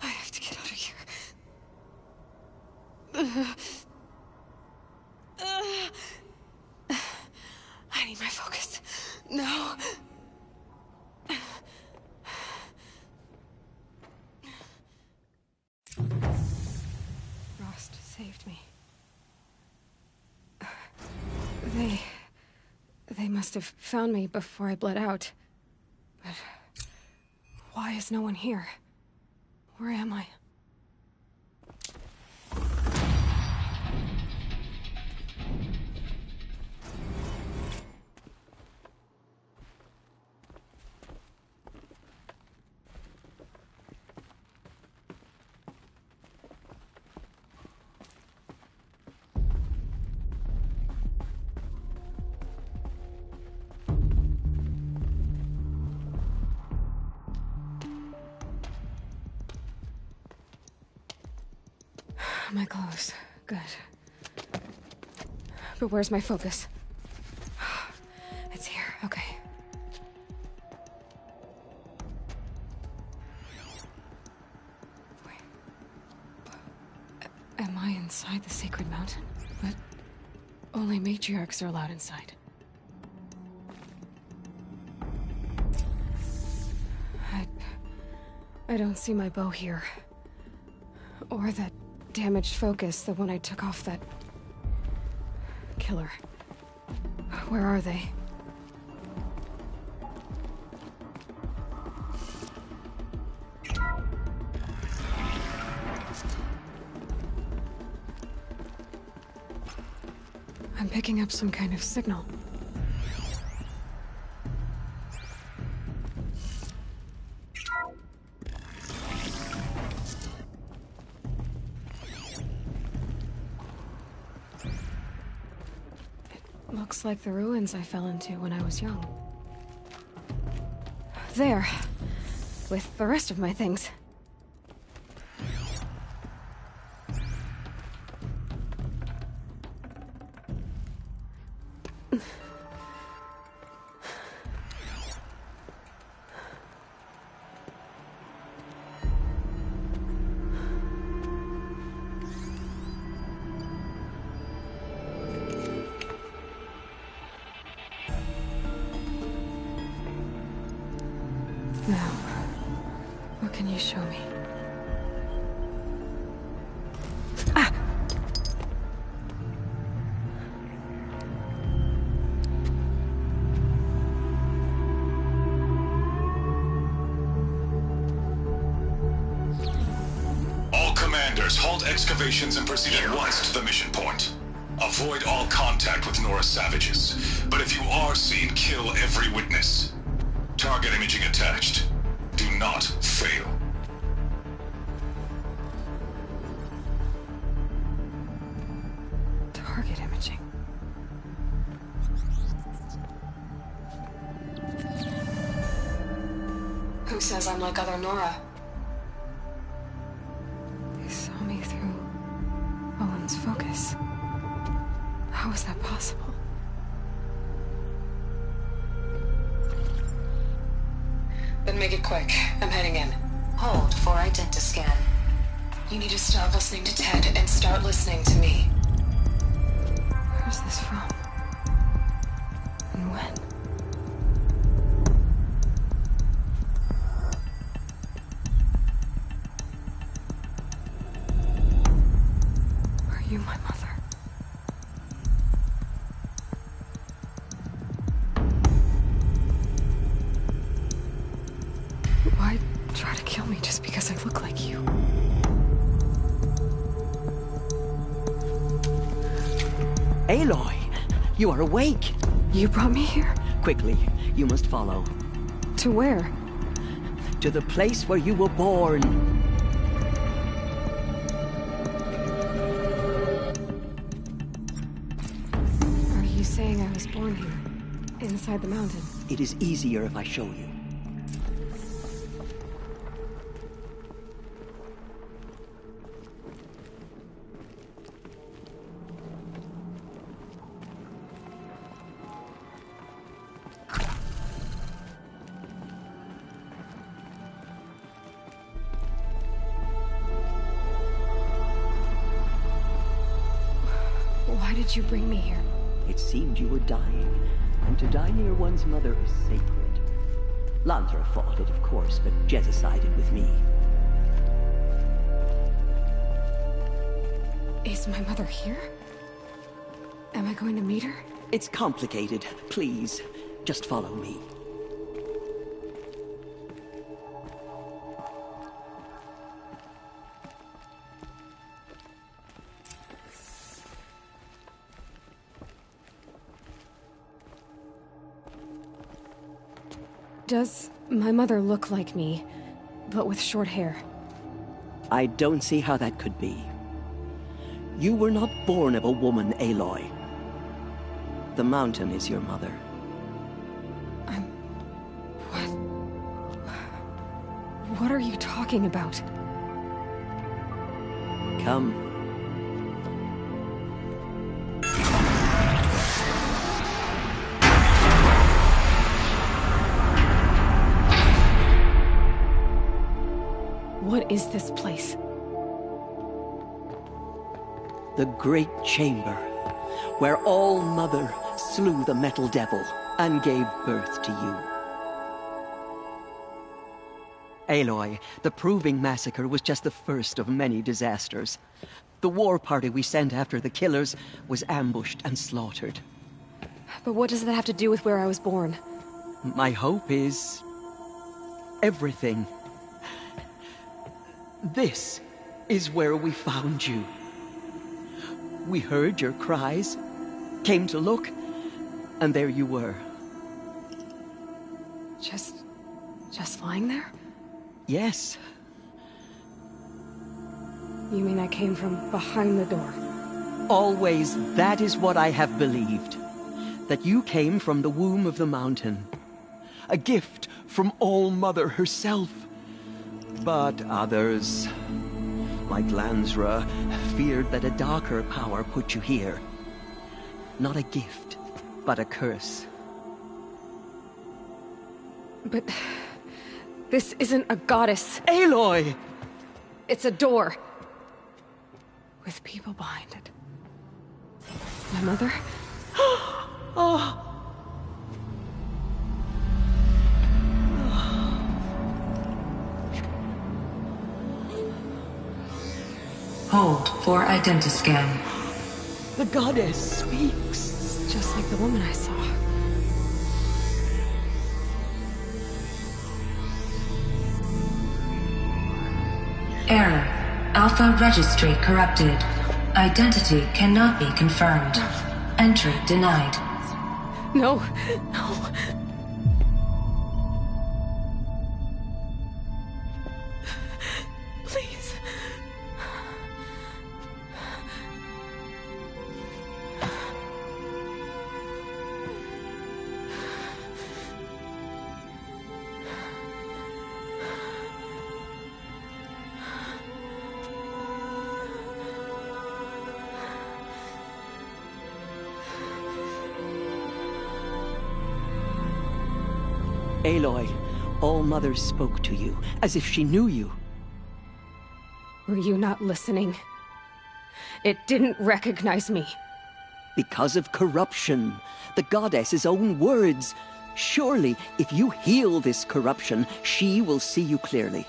I have to get out of here. I need my focus. No. Rost saved me. They must have found me before I bled out. But why is no one here? Where am I? My clothes. Good. But where's my focus? It's here. Okay. Am I inside the sacred mountain? But only matriarchs are allowed inside. I don't see my bow here. Or that damaged focus, the one I took off that killer. Where are they? I'm picking up some kind of signal. Looks like the ruins I fell into when I was young. There. With the rest of my things. Now, what can you show me? Ah! All commanders, halt excavations and proceed at once to the mission point. Avoid all contact with Nora savages, but if you are seen, kill every witness. Target imaging attached. Do not fail. Target imaging. Who says I'm like other Nora? They saw me through Owen's focus. How is that possible? Then make it quick. I'm heading in. Hold for identiscan. You need to stop listening to Ted and start listening to me. Where's this from? And when? Are you my mother? Why try to kill me just because I look like you? Aloy! You are awake! You brought me here? Quickly, you must follow. To where? To the place where you were born. Are you saying I was born here? Inside the mountain? It is easier if I show you. Why did you bring me here? It seemed you were dying, and to die near one's mother is sacred. Lantra fought it, of course, but Jezza sided with me. Is my mother here? Am I going to meet her? It's complicated. Please, just follow me. Does my mother look like me, but with short hair? I don't see how that could be. You were not born of a woman, Aloy. The mountain is your mother. What are you talking about? Come. What is this place? The great chamber, where All-Mother slew the Metal Devil and gave birth to you. Aloy, the Proving Massacre was just the first of many disasters. The war party we sent after the killers was ambushed and slaughtered. But what does that have to do with where I was born? My hope is... everything. This is where we found you. We heard your cries, came to look, and there you were. Just lying there? Yes. You mean I came from behind the door? Always, that is what I have believed. That you came from the womb of the mountain. A gift from All-Mother herself. But others, like Lansra, feared that a darker power put you here. Not a gift, but a curse. But... this isn't a goddess. Aloy! It's a door. With people behind it. My mother? Oh. Hold for identiscan. The goddess speaks. Just like the woman I saw. Error. Alpha registry corrupted. Identity cannot be confirmed. Entry denied. No, no. Please. Aloy, All-Mother spoke to you, as if she knew you. Were you not listening? It didn't recognize me. Because of corruption. The goddess's own words. Surely, if you heal this corruption, she will see you clearly.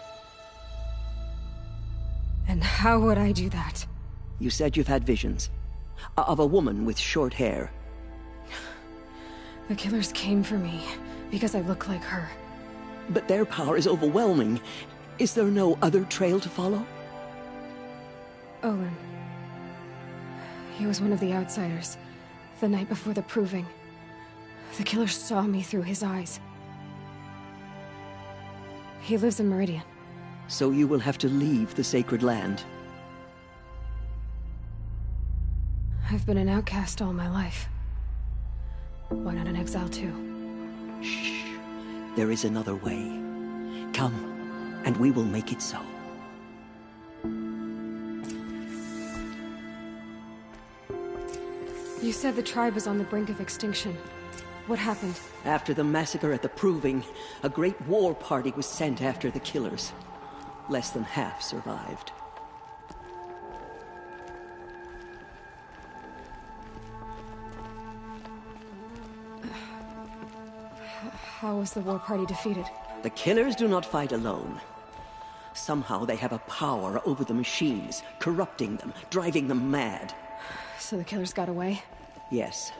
And how would I do that? You said you've had visions. Of a woman with short hair. The killers came for me. Because I look like her. But their power is overwhelming. Is there no other trail to follow? Olin. He was one of the outsiders. The night before the Proving. The killers saw me through his eyes. He lives in Meridian. So you will have to leave the sacred land. I've been an outcast all my life. Why not an exile too? Shh. There is another way. Come, and we will make it so. You said the tribe was on the brink of extinction. What happened? After the massacre at the Proving, a great war party was sent after the killers. Less than half survived. How was the war party defeated? The killers do not fight alone. Somehow they have a power over the machines, corrupting them, driving them mad. So the killers got away? Yes.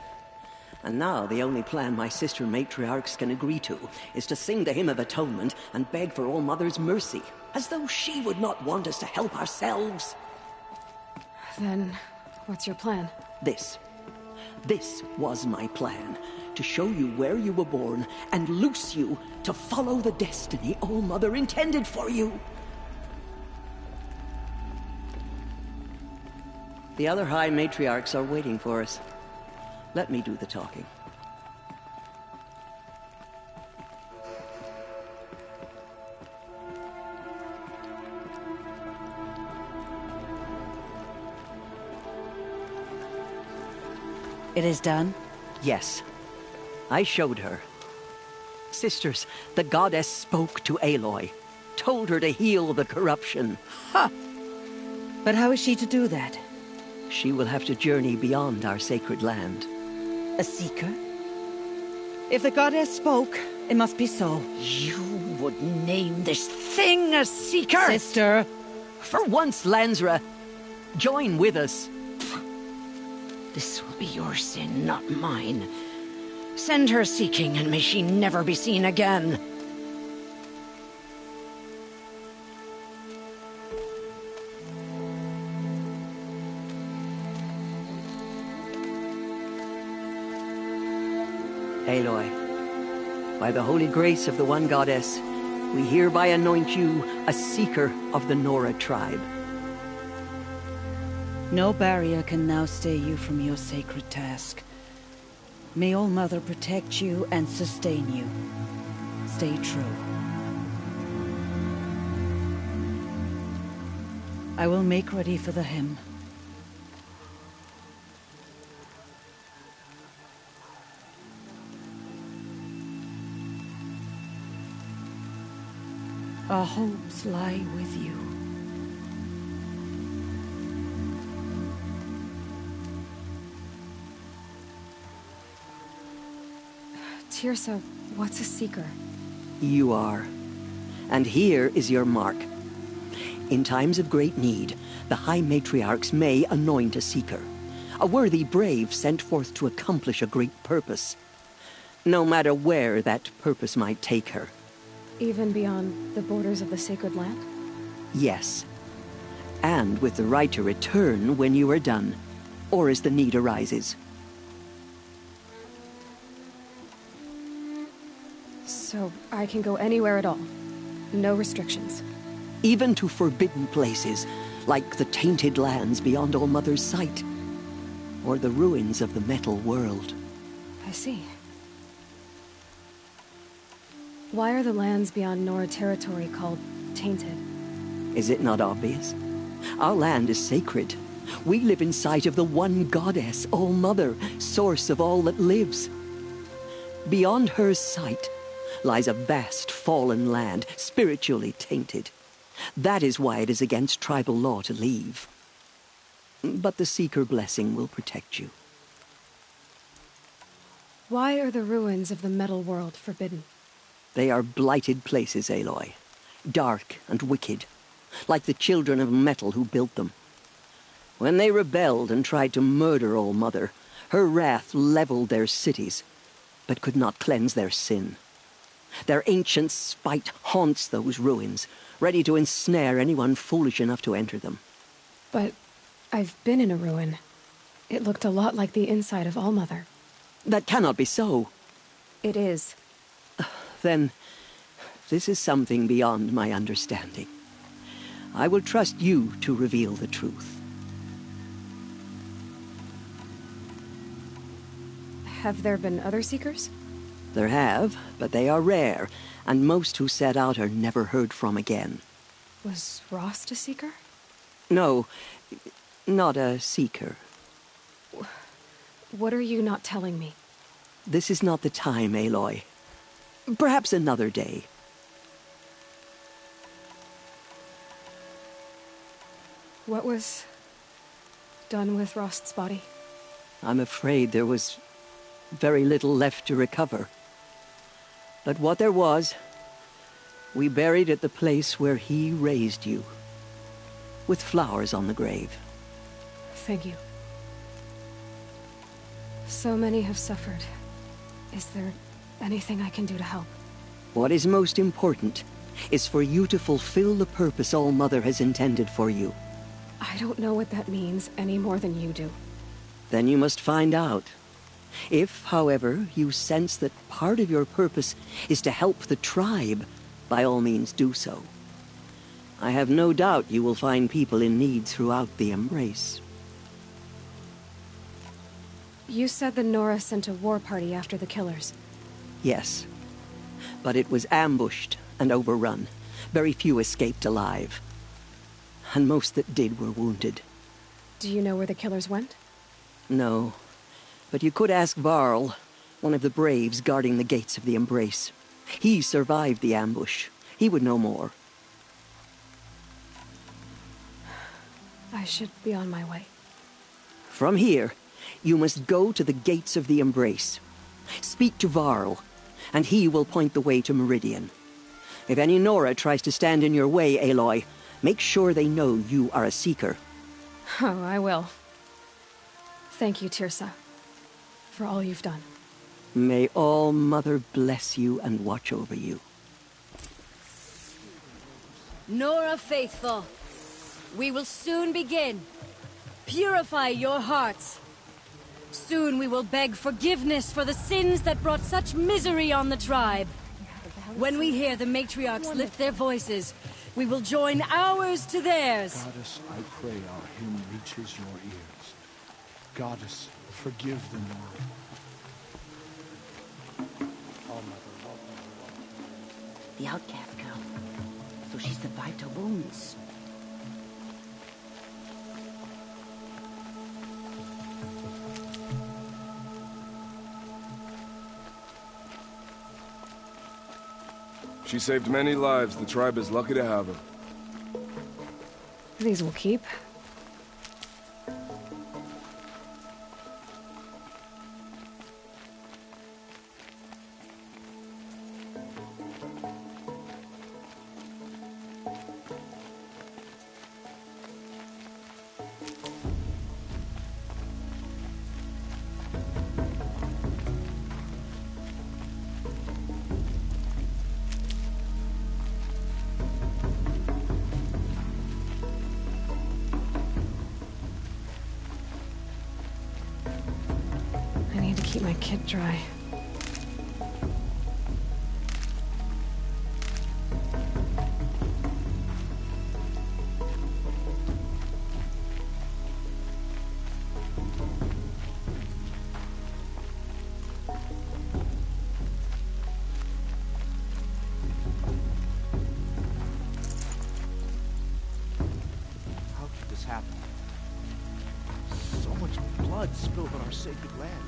And now the only plan my sister matriarchs can agree to is to sing the Hymn of Atonement and beg for All-Mother's mercy, as though she would not want us to help ourselves. Then, what's your plan? This was my plan. To show you where you were born and loose you to follow the destiny All-Mother intended for you. The other High Matriarchs are waiting for us. Let me do the talking. It is done? Yes. I showed her. Sisters, the goddess spoke to Aloy. Told her to heal the corruption. Ha! But how is she to do that? She will have to journey beyond our sacred land. A seeker? If the goddess spoke, it must be so. You would name this thing a seeker? Sister! For once, Lansra, join with us. This will be your sin, not mine. Send her seeking, and may she never be seen again. Aloy, by the holy grace of the one goddess, we hereby anoint you a seeker of the Nora tribe. No barrier can now stay you from your sacred task. May All Mother protect you and sustain you. Stay true. I will make ready for the hymn. Our hopes lie with you. Tirsa, what's a seeker? You are. And here is your mark. In times of great need, the High Matriarchs may anoint a seeker. A worthy brave sent forth to accomplish a great purpose. No matter where that purpose might take her. Even beyond the borders of the sacred land? Yes. And with the right to return when you are done, or as the need arises. So I can go anywhere at all? No restrictions? Even to forbidden places, like the tainted lands beyond All Mother's sight. Or the ruins of the metal world. I see. Why are the lands beyond Nora territory called tainted? Is it not obvious? Our land is sacred. We live in sight of the one goddess, All Mother, source of all that lives. Beyond her sight lies a vast fallen land, spiritually tainted. That is why it is against tribal law to leave. But the Seeker blessing will protect you. Why are the ruins of the metal world forbidden? They are blighted places, Aloy. Dark and wicked, like the children of metal who built them. When they rebelled and tried to murder All Mother, her wrath leveled their cities, but could not cleanse their sin. Their ancient spite haunts those ruins, ready to ensnare anyone foolish enough to enter them. But I've been in a ruin. It looked a lot like the inside of All Mother. That cannot be so. It is. Then, this is something beyond my understanding. I will trust you to reveal the truth. Have there been other Seekers? There have, but they are rare, and most who set out are never heard from again. Was Rost a Seeker? No, not a Seeker. What are you not telling me? This is not the time, Aloy. Perhaps another day. What was done with Rost's body? I'm afraid there was very little left to recover. But what there was, we buried at the place where he raised you, with flowers on the grave. Thank you. So many have suffered. Is there anything I can do to help? What is most important is for you to fulfill the purpose All Mother has intended for you. I don't know what that means any more than you do. Then you must find out. If, however, you sense that part of your purpose is to help the tribe, by all means do so. I have no doubt you will find people in need throughout the Embrace. You said the Nora sent a war party after the killers. Yes. But it was ambushed and overrun. Very few escaped alive. And most that did were wounded. Do you know where the killers went? No. But you could ask Varl, one of the braves guarding the gates of the Embrace. He survived the ambush. He would know more. I should be on my way. From here, you must go to the gates of the Embrace. Speak to Varl, and he will point the way to Meridian. If any Nora tries to stand in your way, Aloy, make sure they know you are a Seeker. Oh, I will. Thank you, Tirsa, for all you've done. May All Mother bless you and watch over you. Nora faithful, we will soon begin. Purify your hearts. Soon we will beg forgiveness for the sins that brought such misery on the tribe. When we hear the matriarchs lift their voices, we will join ours to theirs. Goddess, I pray our hymn reaches your ears. Goddess, forgive the Nora. The outcast girl. So she survived her wounds. She saved many lives. The tribe is lucky to have her. These will keep. Keep my kit dry. How could this happen? So much blood spilled on our sacred land.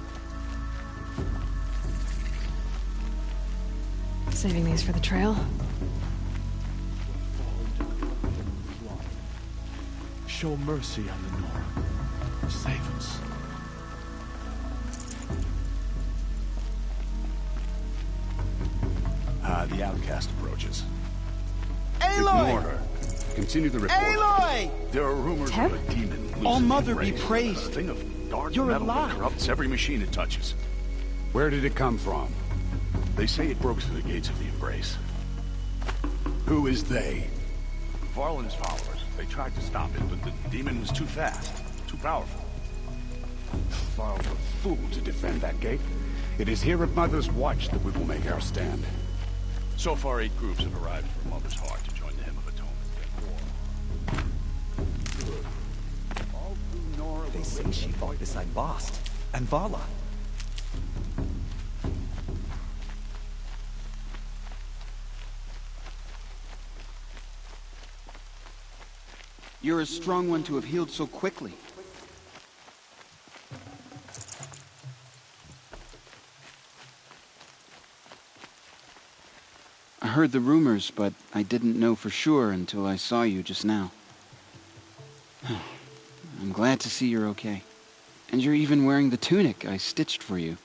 Saving these for the trail? Show mercy on the Nora. Save us. The outcast approaches. Aloy! Ignore her. Continue the report. Aloy! There are rumors of a demon losing All Mother be the race. praised. A thing of dark You're metal alive. that corrupts every machine it touches. Where did it come from? They say it broke through the gates of the Embrace. Who is they? Varl and his followers. They tried to stop it, but the demon was too fast, too powerful. Varl's a fool to defend that gate. It is here at Mother's Watch that we will make our stand. So far, 8 groups have arrived from Mother's Heart to join the Hymn of Atonement. They say she fought beside Bast and Vala. You're a strong one to have healed so quickly. I heard the rumors, but I didn't know for sure until I saw you just now. I'm glad to see you're okay. And you're even wearing the tunic I stitched for you.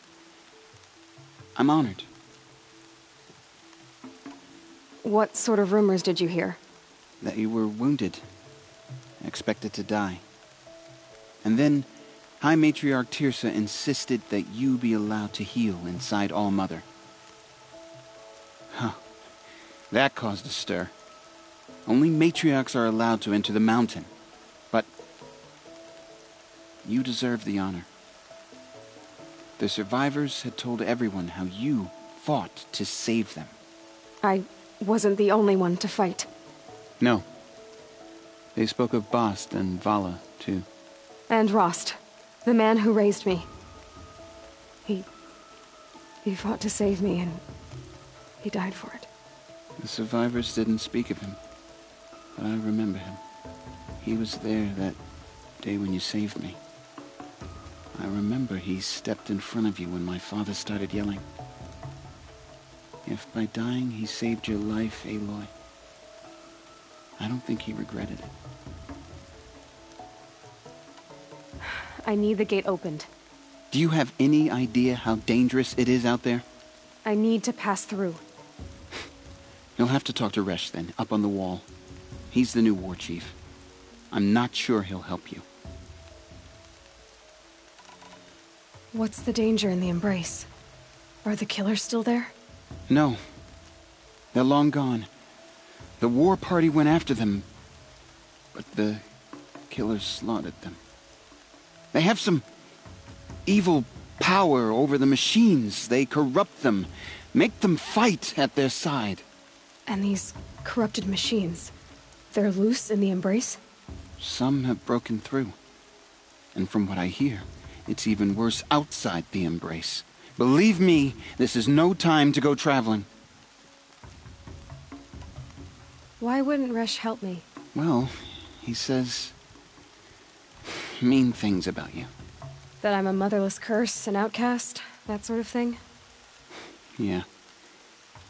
I'm honored. What sort of rumors did you hear? That you were wounded. Expected to die. And then, High Matriarch Tirsa insisted that you be allowed to heal inside All Mother. Huh. That caused a stir. Only matriarchs are allowed to enter the mountain. But you deserve the honor. The survivors had told everyone how you fought to save them. I wasn't the only one to fight. No. They spoke of Bast and Vala, too. And Rost, the man who raised me. He fought to save me, and he died for it. The survivors didn't speak of him, but I remember him. He was there that day when you saved me. I remember he stepped in front of you when my father started yelling. If by dying he saved your life, Aloy, I don't think he regretted it. I need the gate opened. Do you have any idea how dangerous it is out there? I need to pass through. You'll have to talk to Resh then, up on the wall. He's the new war chief. I'm not sure he'll help you. What's the danger in the embrace? Are the killers still there? No. They're long gone. The war party went after them, but the killers slaughtered them. They have some evil power over the machines. They corrupt them, make them fight at their side. And these corrupted machines, they're loose in the embrace? Some have broken through. And from what I hear, it's even worse outside the embrace. Believe me, this is no time to go traveling. Why wouldn't Resh help me? Well, he says mean things about you. That I'm a motherless curse, an outcast, that sort of thing? Yeah.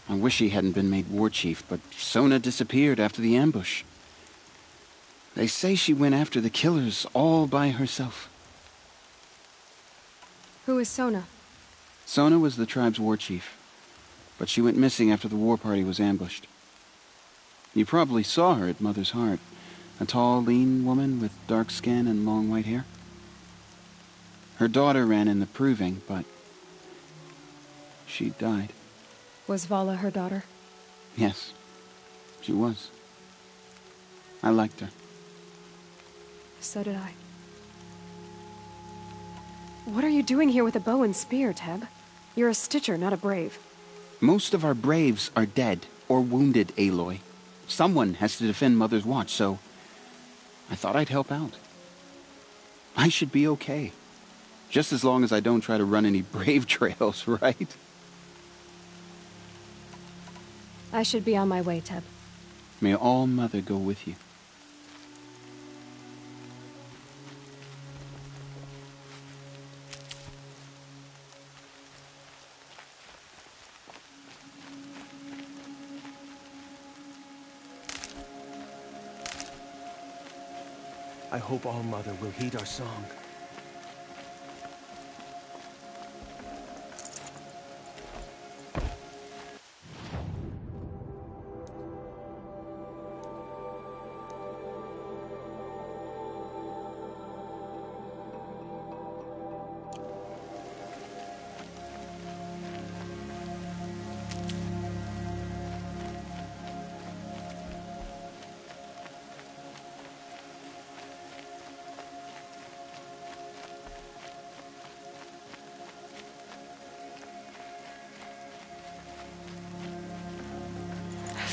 I wish he hadn't been made war chief, but Sona disappeared after the ambush. They say she went after the killers all by herself. Who is Sona? Sona was the tribe's war chief, but she went missing after the war party was ambushed. You probably saw her at Mother's Heart. A tall, lean woman with dark skin and long white hair. Her daughter ran in the proving, but she died. Was Vala her daughter? Yes, she was. I liked her. So did I. What are you doing here with a bow and spear, Teb? You're a Stitcher, not a Brave. Most of our Braves are dead or wounded, Aloy. Someone has to defend Mother's Watch, so I thought I'd help out. I should be okay. Just as long as I don't try to run any Brave trails, right? I should be on my way, Teb. May All Mother go with you. I hope All Mother will heed our song.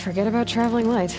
Forget about traveling light.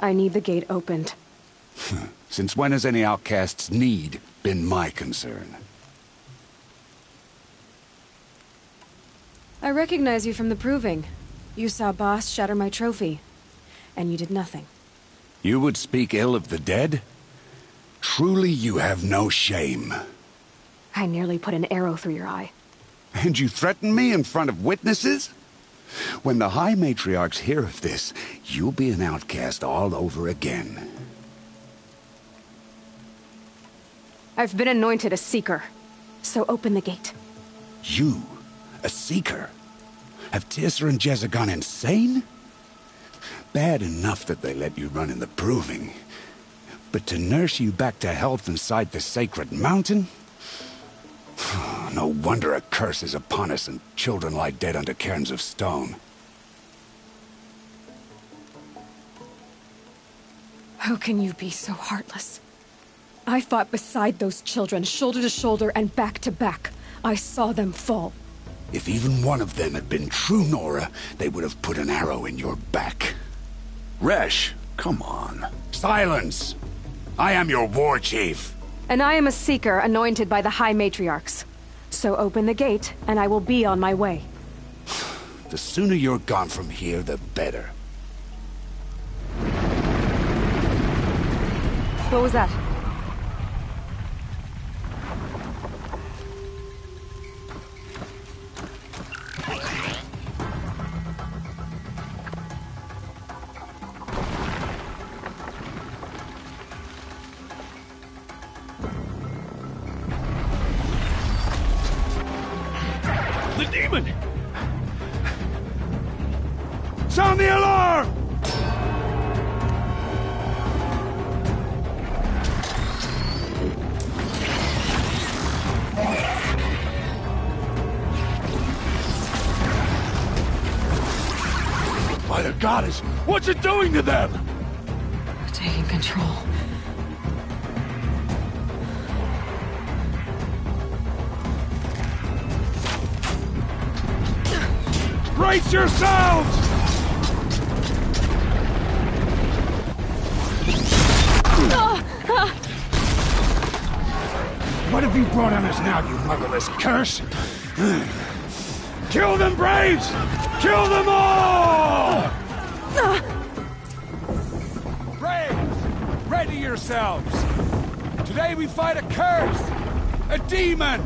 I need the gate opened. Since when has any outcast's need been my concern? I recognize you from the proving. You saw Boss shatter my trophy, and you did nothing. You would speak ill of the dead? Truly you have no shame. I nearly put an arrow through your eye. And you threaten me in front of witnesses? When the High Matriarchs hear of this, you'll be an outcast all over again. I've been anointed a Seeker, so open the gate. You? A Seeker? Have Tissa and Jezza gone insane? Bad enough that they let you run in the Proving. But to nurse you back to health inside the Sacred Mountain? No wonder a curse is upon us and children lie dead under cairns of stone. How can you be so heartless? I fought beside those children, shoulder to shoulder and back to back. I saw them fall. If even one of them had been true Nora, they would have put an arrow in your back. Resh, come on. Silence! I am your war chief. And I am a Seeker anointed by the High Matriarchs. So open the gate, and I will be on my way. The sooner you're gone from here, the better. What was that? The demon! Sound the alarm! By the goddess, what's it doing to them? Taking control. Brace yourselves! What have you brought on us now, you motherless curse? Kill them, Braves! Kill them all! Braves, ready yourselves! Today we fight a curse! A demon!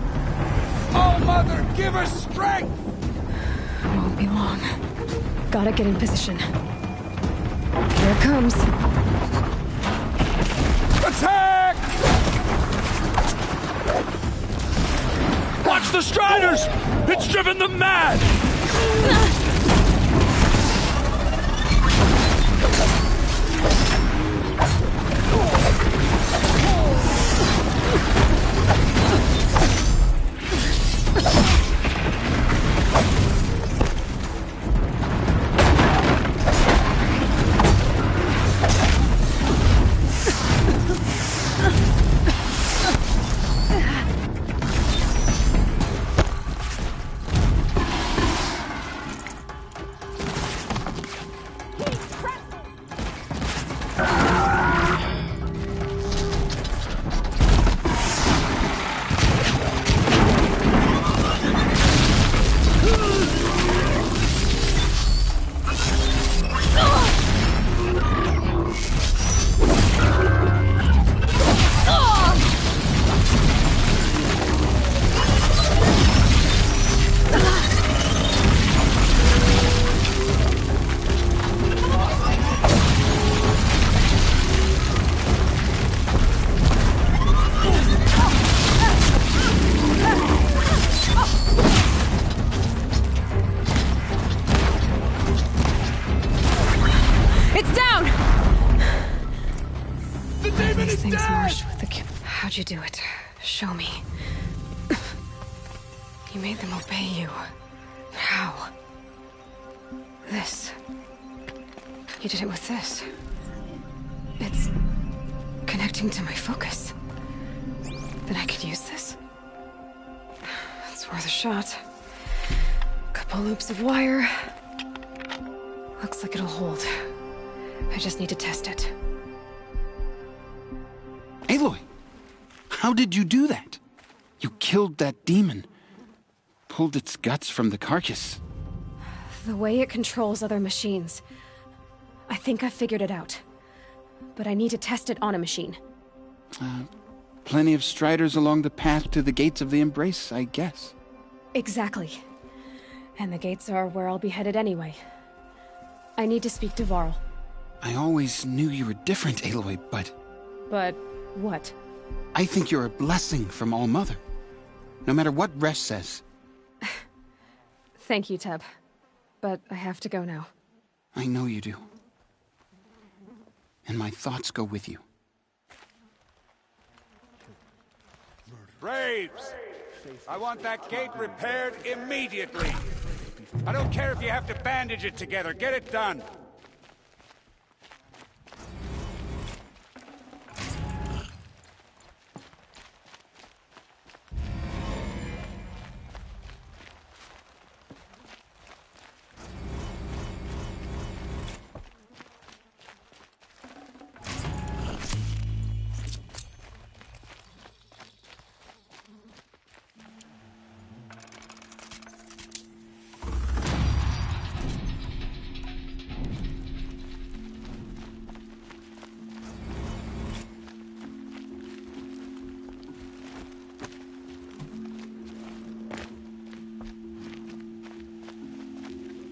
Oh, Mother, give us strength! Won't be long. Gotta get in position. Here it comes. Attack! Watch the Striders! It's driven them mad! How'd you do it? Show me. You made them obey you. How? This. You did it with this. It's connecting to my focus. Then I could use this. It's worth a shot. Couple loops of wire. Looks like it'll hold. I just need to test it. Aloy! How did you do that? You killed that demon. Pulled its guts from the carcass. The way it controls other machines. I think I figured it out. But I need to test it on a machine. Plenty of Striders along the path to the gates of the Embrace, I guess. Exactly. And the gates are where I'll be headed anyway. I need to speak to Varl. I always knew you were different, Aloy, but... But what? I think you're a blessing from All-Mother. No matter what Resh says. Thank you, Teb. But I have to go now. I know you do. And my thoughts go with you. Braves! I want that gate repaired immediately. I don't care if you have to bandage it together. Get it done.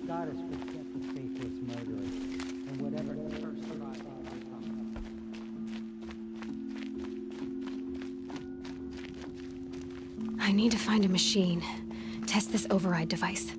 Goddess protect the faithless murderers, and whatever curse arrives on. I need to find a machine. Test this override device.